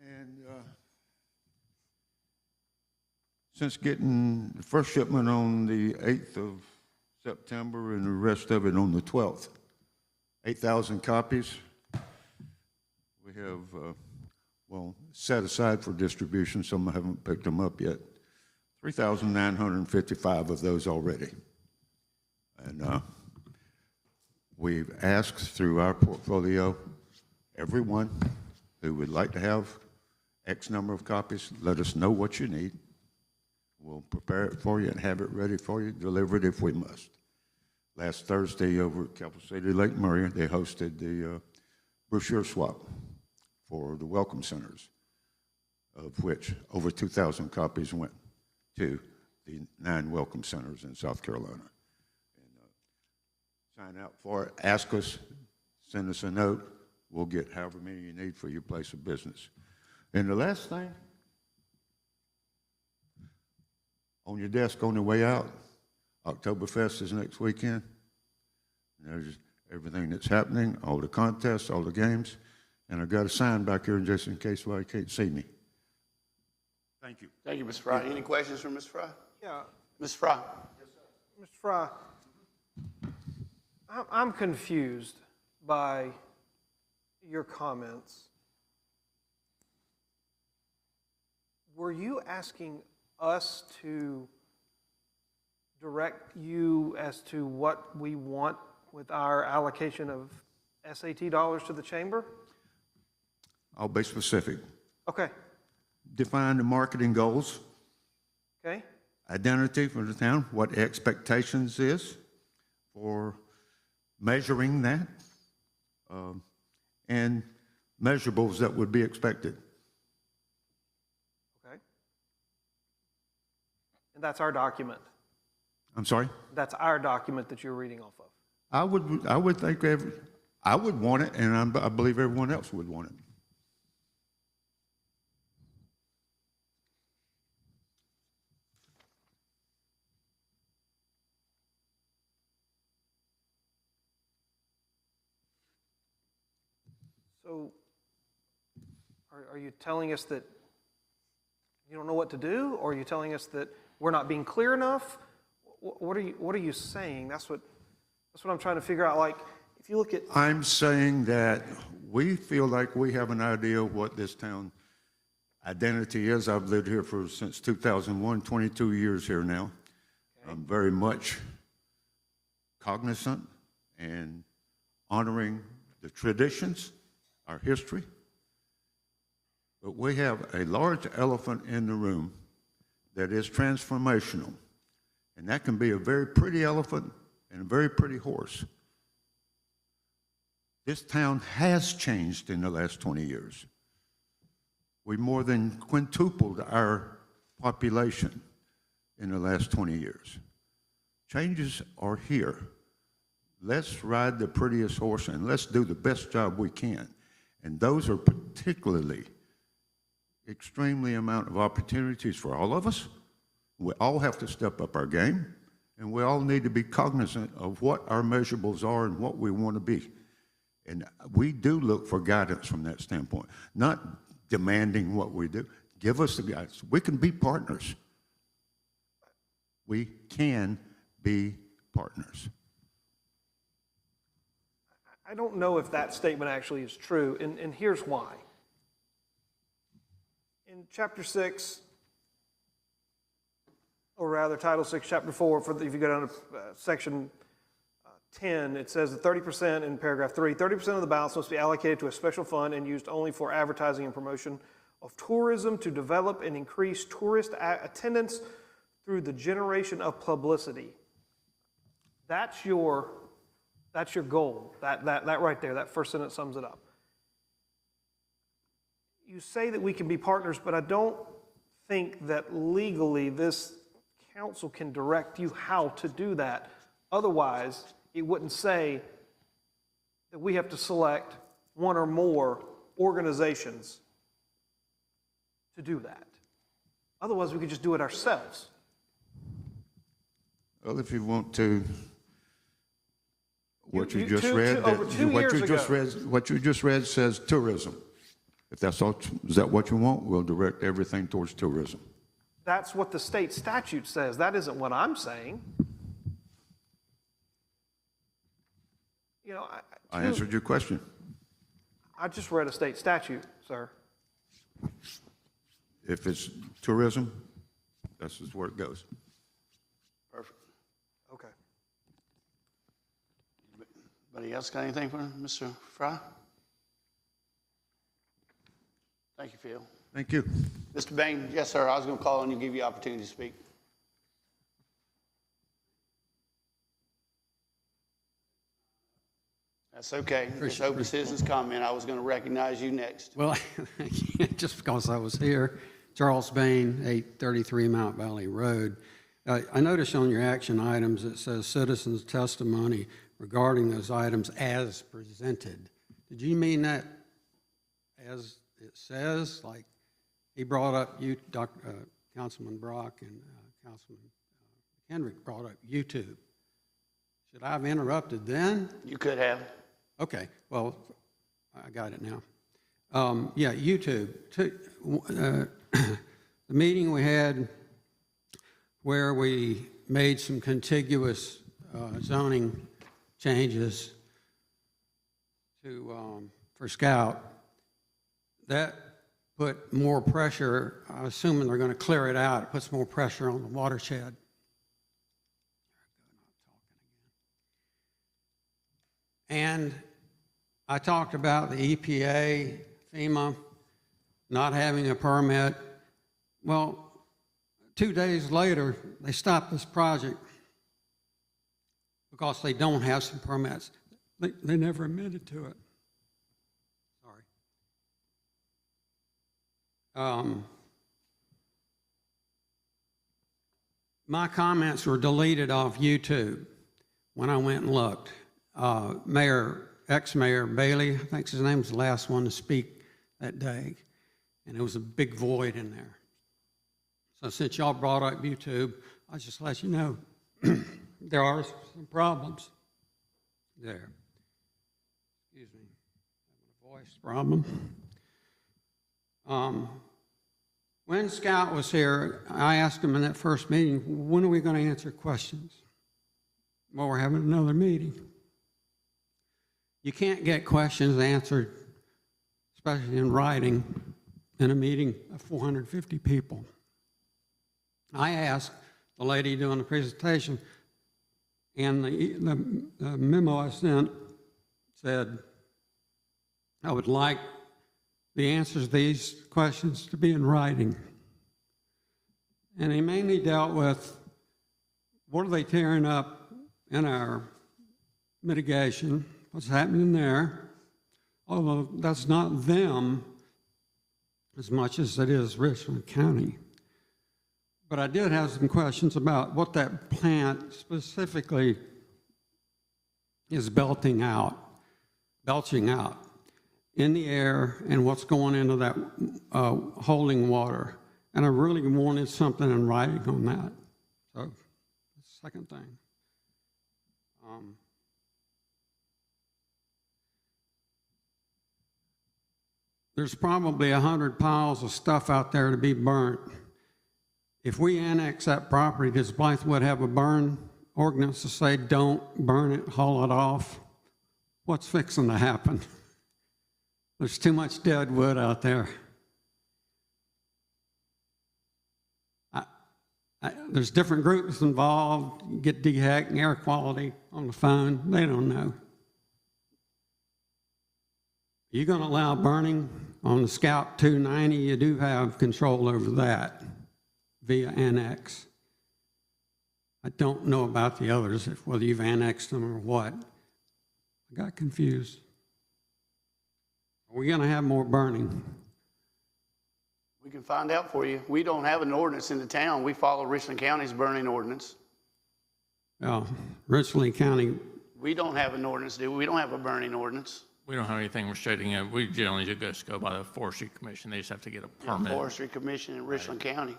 and since getting the first shipment on the 8th of September and the rest of it on the 12th, 8,000 copies we have, well, set aside for distribution. Some haven't picked them up yet. 3,955 of those already. And we've asked through our portfolio, everyone who would like to have X number of copies, let us know what you need. We'll prepare it for you and have it ready for you, deliver it if we must. Last Thursday over at Capital City Lake Murray, they hosted the brochure swap for the welcome centers, of which over 2,000 copies went to the 9 welcome centers in South Carolina. And sign out for it, ask us, send us a note. We'll get however many you need for your place of business. And the last thing, on your desk on the way out, Oktoberfest is next weekend. There's everything that's happening, all the contests, all the games. And I've got a sign back here just in case you can't see me. Thank you. Thank you, Mr. Fry. Any questions for Mr. Fry? Yeah. Mr. Fry? Mr. Fry, I'm confused by your comments. Were you asking us to direct you as to what we want with our allocation of SAT dollars to the chamber? I'll be specific. Okay. Define the marketing goals. Okay. Identity for the town, what expectations is for measuring that, and measurables that would be expected. Okay. And that's our document. I'm sorry? That's our document that you're reading off of. I would think I would want it, and I believe everyone else would want it. So, are you telling us that you don't know what to do, or are you telling us that we're not being clear enough? What are you saying? That's what I'm trying to figure out. Like, if you look at, I'm saying that we feel like we have an idea of what this town identity is. I've lived here since 2001, 22 years here now. Okay. I'm very much cognizant and honoring the traditions, our history. But we have a large elephant in the room that is transformational. And that can be a very pretty elephant and a very pretty horse. This town has changed in the last 20 years. We more than quintupled our population in the last 20 years. Changes are here. Let's ride the prettiest horse and let's do the best job we can. And those are particularly extremely amount of opportunities for all of us. We all have to step up our game, and we all need to be cognizant of what our measurables are and what we want to be. And we do look for guidance from that standpoint, not demanding what we do. Give us the guidance. We can be partners. We can be partners. I don't know if that statement actually is true, and here's why. In Chapter 6, or rather Title 6, Chapter 4, if you go down to Section 10, it says that 30% in paragraph 3, 30% of the balance must be allocated to a special fund and used only for advertising and promotion of tourism to develop and increase tourist attendance through the generation of publicity. That's your goal. That right there, that first sentence sums it up. You say that we can be partners, but I don't think that legally this council can direct you how to do that. Otherwise, it wouldn't say that we have to select one or more organizations to do that. Otherwise, we could just do it ourselves. Well, if you want to, what you just read says tourism. If that's all, is that what you want? We'll direct everything towards tourism. That's what the state statute says. That isn't what I'm saying. You know, I answered your question. I just read a state statute, sir. If it's tourism, that's just where it goes. Perfect. Okay. Anybody else got anything for Mr. Fry? Thank you, Phil. Thank you. Mr. Bain, yes, sir. I was going to call on you, give you opportunity to speak. That's okay. It's open citizens comment. I was going to recognize you next. Well, just because I was here, Charles Bain, 833 Mount Valley Road. I noticed on your action items it says citizens' testimony regarding those items as presented. Did you mean that as it says? Like he brought up Councilman Brock and Councilman Kendrick brought up YouTube. Should I have interrupted then? You could have. Okay, well, I got it now. Yeah, YouTube. The meeting we had where we made some contiguous zoning changes to for Scout, that put more pressure. I'm assuming they're going to clear it out. It puts more pressure on the watershed. And I talked about the EPA, FEMA, not having a permit. Well, 2 days later, they stopped this project because they don't have some permits. They never admitted to it. Sorry. My comments were deleted off YouTube when I went and looked. Ex-Mayor Bailey, I think his name was the last one to speak that day, and there was a big void in there. So since y'all brought up YouTube, I'll just let you know there are some problems there. Excuse me, having a voice problem. When Scout was here, I asked him in that first meeting, when are we going to answer questions? Well, we're having another meeting. You can't get questions answered, especially in writing, in a meeting of 450 people. I asked the lady doing the presentation, and the memo I sent said, I would like the answers to these questions to be in writing. And he mainly dealt with what are they tearing up in our mitigation, what's happening there, although that's not them as much as it is Richland County. But I did have some questions about what that plant specifically is belching out in the air and what's going into that holding water. And I really wanted something in writing on that. So, second thing. There's probably 100 piles of stuff out there to be burnt. If we annex that property, does Blythewood have a burn ordinance to say don't burn it, haul it off? What's fixing to happen? There's too much dead wood out there. There's different groups involved. You get DHEC and air quality on the phone. They don't know. You're going to allow burning on the Scout 290. You do have control over that via annex. I don't know about the others, whether you've annexed them or what. I got confused. Are we going to have more burning? We can find out for you. We don't have an ordinance in the town. We follow Richland County's burning ordinance. Well, Richland County. We don't have an ordinance, do we? We don't have a burning ordinance. We don't have anything restricting it. We generally just go by the Forestry Commission. They just have to get a permit. Forestry Commission in Richland County.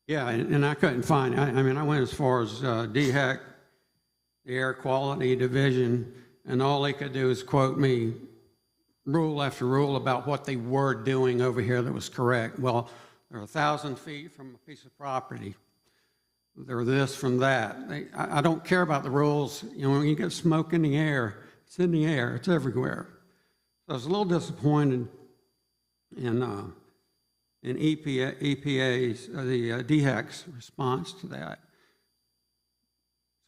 Yeah, and I couldn't find, I mean, I went as far as DHEC, the Air Quality Division, and all they could do is quote me rule after rule about what they were doing over here that was correct. Well, they're 1,000 feet from a piece of property. They're this from that. I don't care about the rules. You know, when you get smoke in the air, it's in the air, it's everywhere. So I was a little disappointed in EPA's, the DHEC's response to that.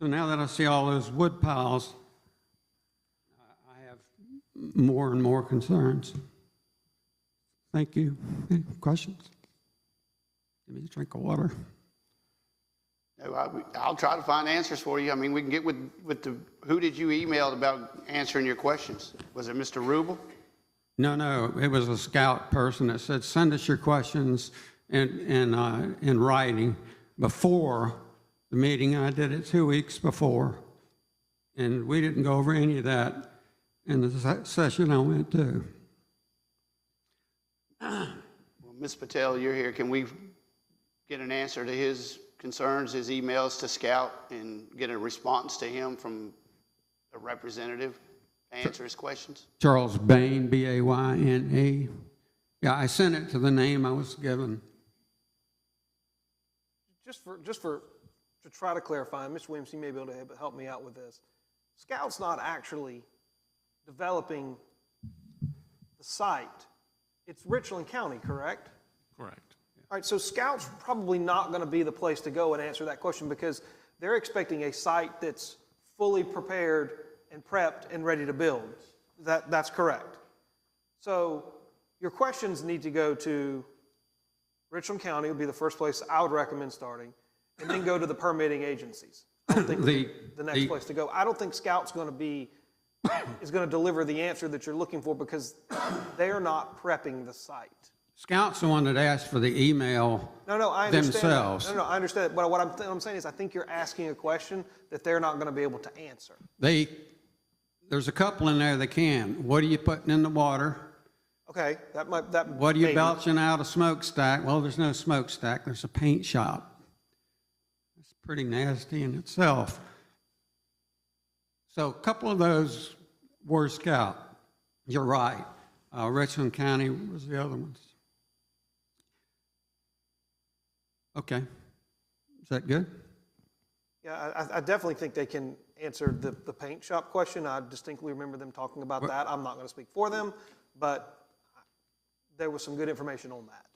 So now that I see all those wood piles, I have more and more concerns. Thank you. Any questions? Give me a drink of water. No, I'll try to find answers for you. I mean, we can get with the, who did you email about answering your questions? Was it Mr. Rubel? No, it was a Scout person that said, send us your questions in writing before the meeting. I did it 2 weeks before, and we didn't go over any of that in the session I went to. Well, Ms. Patel, you're here. Can we get an answer to his concerns, his emails to Scout, and get a response to him from a representative to answer his questions? Charles Bain, B-A-Y-N-E. Yeah, I sent it to the name I was given. To try to clarify, Mr. Williams, you may be able to help me out with this. Scout's not actually developing the site. It's Richland County, correct? Correct. All right, so Scout's probably not going to be the place to go and answer that question because they're expecting a site that's fully prepared and prepped and ready to build. That's correct. So your questions need to go to Richland County, would be the first place I would recommend starting, and then go to the permitting agencies. I don't think the next place to go. I don't think Scout's going to be, is going to deliver the answer that you're looking for because they're not prepping the site. Scout's the one that asked for the email I understand themselves. that. I understand that. But what I'm saying is I think you're asking a question that they're not going to be able to answer. There's a couple in there that can. What are you putting in the water? Okay, What are you belching out a smokestack? Well, there's no smokestack. There's a paint shop. It's pretty nasty in itself. So a couple of those were Scout. You're right. Richland County was the other ones. Okay. Is that good? Yeah, I definitely think they can answer the paint shop question. I distinctly remember them talking about that. I'm not going to speak for them, but there was some good information on that.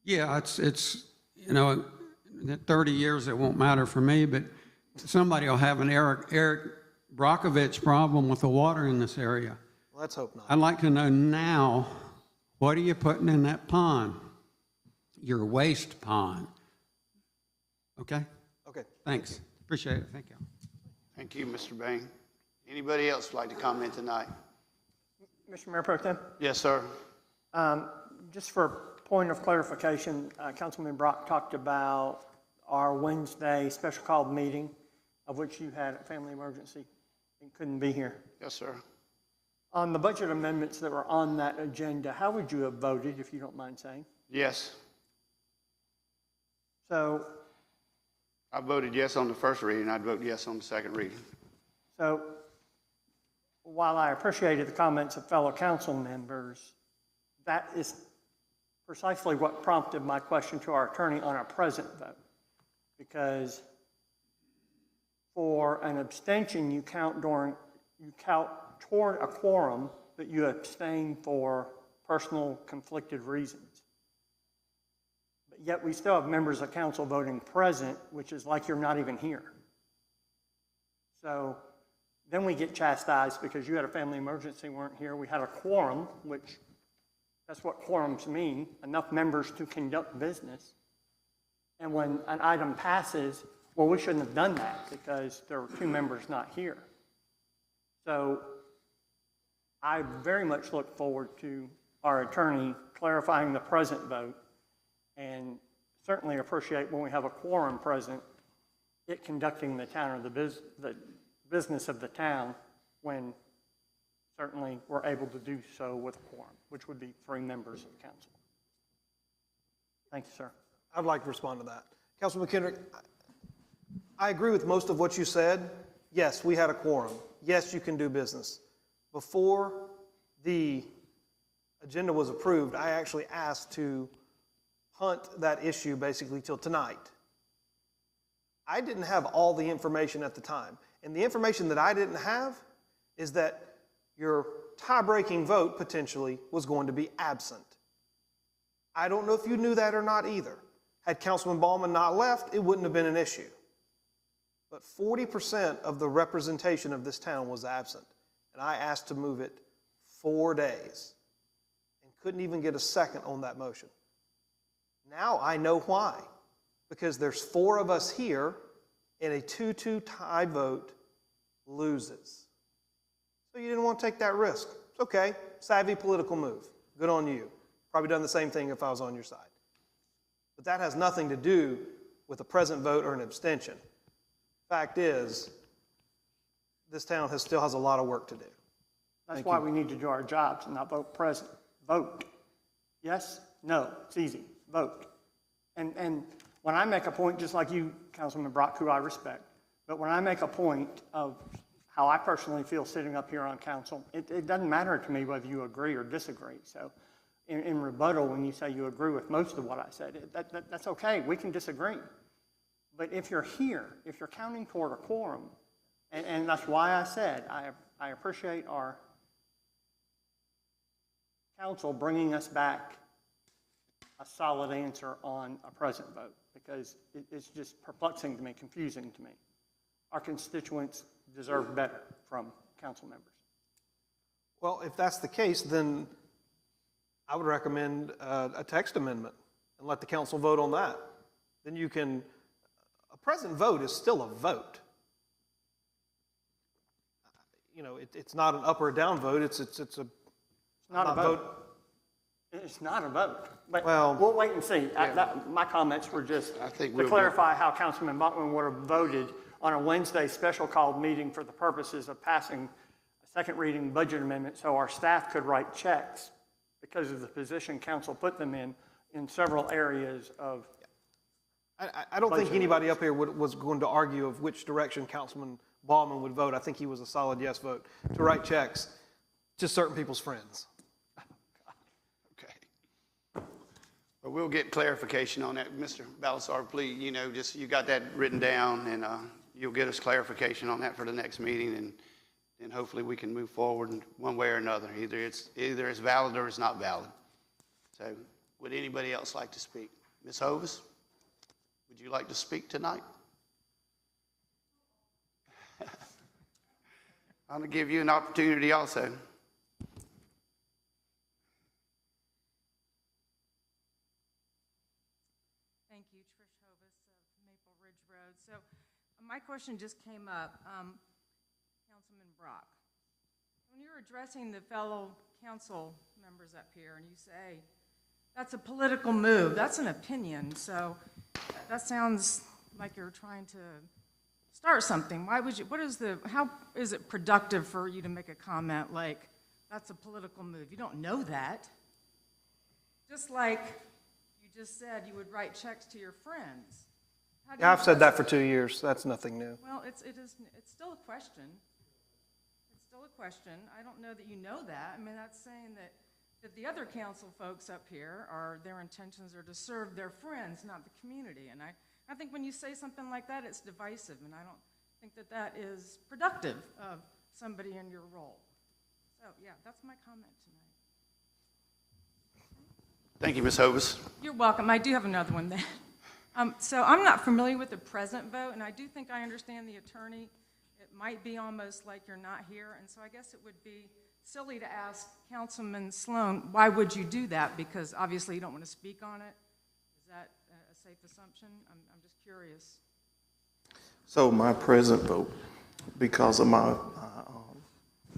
Yeah, it's you know, in 30 years it won't matter for me, but somebody will have an Eric Brockovich problem with the water in this area. Well, let's hope not. I'd like to know now, what are you putting in that pond? Your waste pond. Okay? Okay. Thanks. Appreciate it. Thank you. Thank you, Mr. Bain. Anybody else like to comment tonight? Mr. Mayor Pro Tem? Yes, sir. Just for point of clarification, Councilman Brock talked about our Wednesday special called meeting, of which you had a family emergency and couldn't be here. Yes, sir. On the budget amendments that were on that agenda, how would you have voted, if you don't mind saying? Yes. So I voted yes on the first reading. I'd vote yes on the second reading. So while I appreciated the comments of fellow council members, that is precisely what prompted my question to our attorney on a present vote. Because for an abstention, you count during you count toward a quorum, but you abstain for personal conflicted reasons. But yet we still have members of council voting present, which is like you're not even here. So then we get chastised because you had a family emergency, weren't here. We had a quorum, which that's what quorums mean, enough members to conduct business. And when an item passes, well, we shouldn't have done that because there were 2 members not here. So I very much look forward to our attorney clarifying the present vote, and certainly appreciate when we have a quorum present, it conducting the town or the business of the town when certainly we're able to do so with a quorum, which would be 3 members of council. Thank you, sir. I'd like to respond to that. Councilman McKendrick, I agree with most of what you said. Yes, we had a quorum. Yes, you can do business. Before the agenda was approved, I actually asked to punt that issue basically till tonight. I didn't have all the information at the time. And the information that I didn't have is that your tie-breaking vote potentially was going to be absent. I don't know if you knew that or not either. Had Councilman Ballman not left, it wouldn't have been an issue. But 40% of the representation of this town was absent. And I asked to move it 4 days and couldn't even get a second on that motion. Now I know why. Because there's 4 of us here and a 2-2 tie vote loses. So you didn't want to take that risk. It's okay. Savvy political move. Good on you. Probably done the same thing if I was on your side. But that has nothing to do with a present vote or an abstention. Fact is, this town still has a lot of work to do. That's why we need to do our jobs and not vote present. Vote. Yes? No. It's easy. Vote. And when I make a point, just like you, Councilman Brock, who I respect, but when I make a point of how I personally feel sitting up here on council, it doesn't matter to me whether you agree or disagree. So in rebuttal, when you say you agree with most of what I said, that's okay. We can disagree. But if you're here, if you're counting toward a quorum, and that's why I said I appreciate our council bringing us back a solid answer on a present vote, because it's just perplexing to me, confusing to me. Our constituents deserve better from council members. Well, if that's the case, then I would recommend a text amendment and let the council vote on that. Then you can, a present vote is still a vote. You know, it's not an up or down vote, it's not a vote. It's not a vote. But well, we'll wait and see. Yeah. My comments were just to clarify how Councilman Bachman would have voted on a Wednesday special called meeting for the purposes of passing a second reading budget amendment so our staff could write checks because of the position council put them in several areas of. I don't think anybody up here was going to argue of which direction Councilman Ballman would vote. I think he was a solid yes vote to write checks to certain people's friends. But we'll get clarification on that. Mr. Balasar, please, you got that written down, and you'll get us clarification on that for the next meeting, and hopefully we can move forward in one way or another. Either it's valid or it's not valid. So would anybody else like to speak? Ms. Hovis, would you like to speak tonight? I'm going to give you an opportunity also. So my question just came up, Councilman Brock. When you're addressing the fellow council members up here and you say, that's a political move, that's an opinion, so that sounds like you're trying to start something. Why would you, how is it productive for you to make a comment like, that's a political move? You don't know that. Just like you just said you would write checks to your friends. Yeah, I've said that for 2 years. That's nothing new. Well, it's still a question. It's still a question. I don't know that you know that. I mean, that's saying that the other council folks up here their intentions are to serve their friends, not the community. And I think when you say something like that, it's divisive, and I don't think that is productive of somebody in your role. So, yeah, that's my comment tonight. Thank you, Ms. Hovis. You're welcome. I do have another one then. So I'm not familiar with the present vote, and I do think I understand the attorney. It might be almost like you're not here, and so I guess it would be silly to ask Councilman Sloan, why would you do that? Because obviously you don't want to speak on it. Is that a safe assumption? I'm just curious. So my present vote, because of my,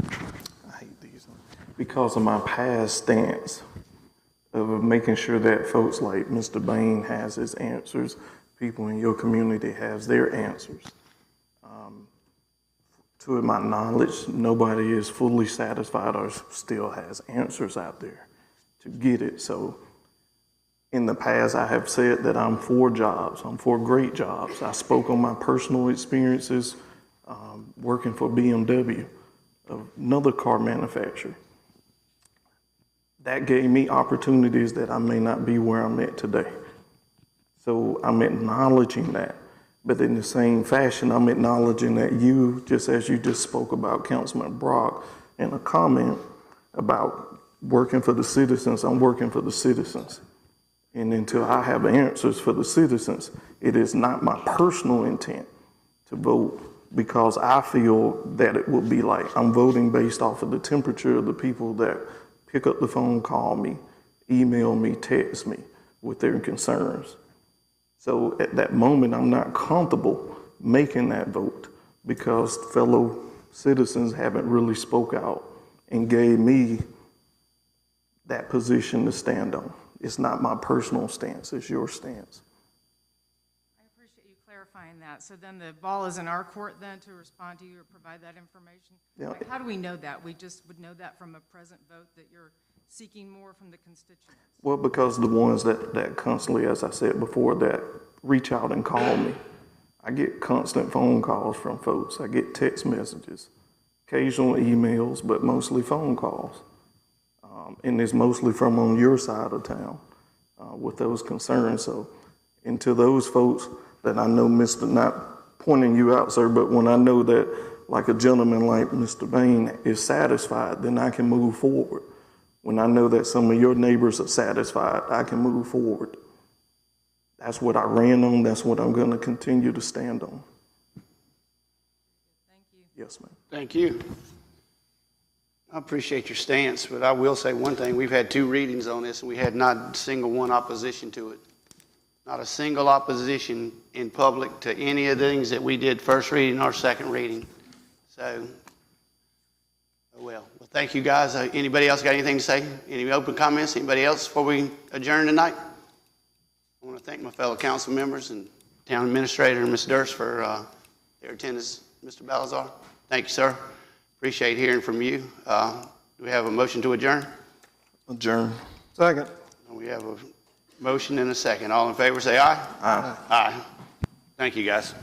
I hate these, because of my past stance of making sure that folks like Mr. Bain has his answers, people in your community has their answers. To my knowledge, nobody is fully satisfied or still has answers out there to get it. So in the past, I have said that I'm for jobs. I'm for great jobs. I spoke on my personal experiences working for BMW, another car manufacturer. That gave me opportunities that I may not be where I'm at today. So I'm acknowledging that. But in the same fashion, I'm acknowledging that you, just as you just spoke about Councilman Brock in a comment about working for the citizens, I'm working for the citizens. And until I have answers for the citizens, it is not my personal intent to vote because I feel that it will be like I'm voting based off of the temperature of the people that pick up the phone, call me, email me, text me with their concerns. So at that moment, I'm not comfortable making that vote because fellow citizens haven't really spoke out and gave me that position to stand on. It's not my personal stance, it's your stance. I appreciate you clarifying that. So then the ball is in our court then to respond to you or provide that information? Yeah. Like, how do we know that? We just would know that from a present vote that you're seeking more from the constituents? Well, because the ones that constantly, as I said before, that reach out and call me. I get constant phone calls from folks. I get text messages, occasional emails, but mostly phone calls. And it's mostly from on your side of town with those concerns. So, and to those folks that I know, not pointing you out, sir, but when I know that like a gentleman like Mr. Bain is satisfied, then I can move forward. When I know that some of your neighbors are satisfied, I can move forward. That's what I ran on. That's what I'm going to continue to stand on. Thank you. Yes, ma'am. Thank you. I appreciate your stance, but I will say one thing. We've had 2 readings on this, and we had not a single one opposition to it. Not a single opposition in public to any of the things that we did first reading or second reading. So, oh well. Well, thank you, guys. Anybody else got anything to say? Any open comments? Anybody else before we adjourn tonight? I want to thank my fellow council members and town administrator, Ms. Durst, for their attendance. Mr. Balazar, thank you, sir. Appreciate hearing from you. Do we have a motion to adjourn? Adjourn. Second. We have a motion and a second. All in favor, say aye. Aye. Aye. Thank you, guys.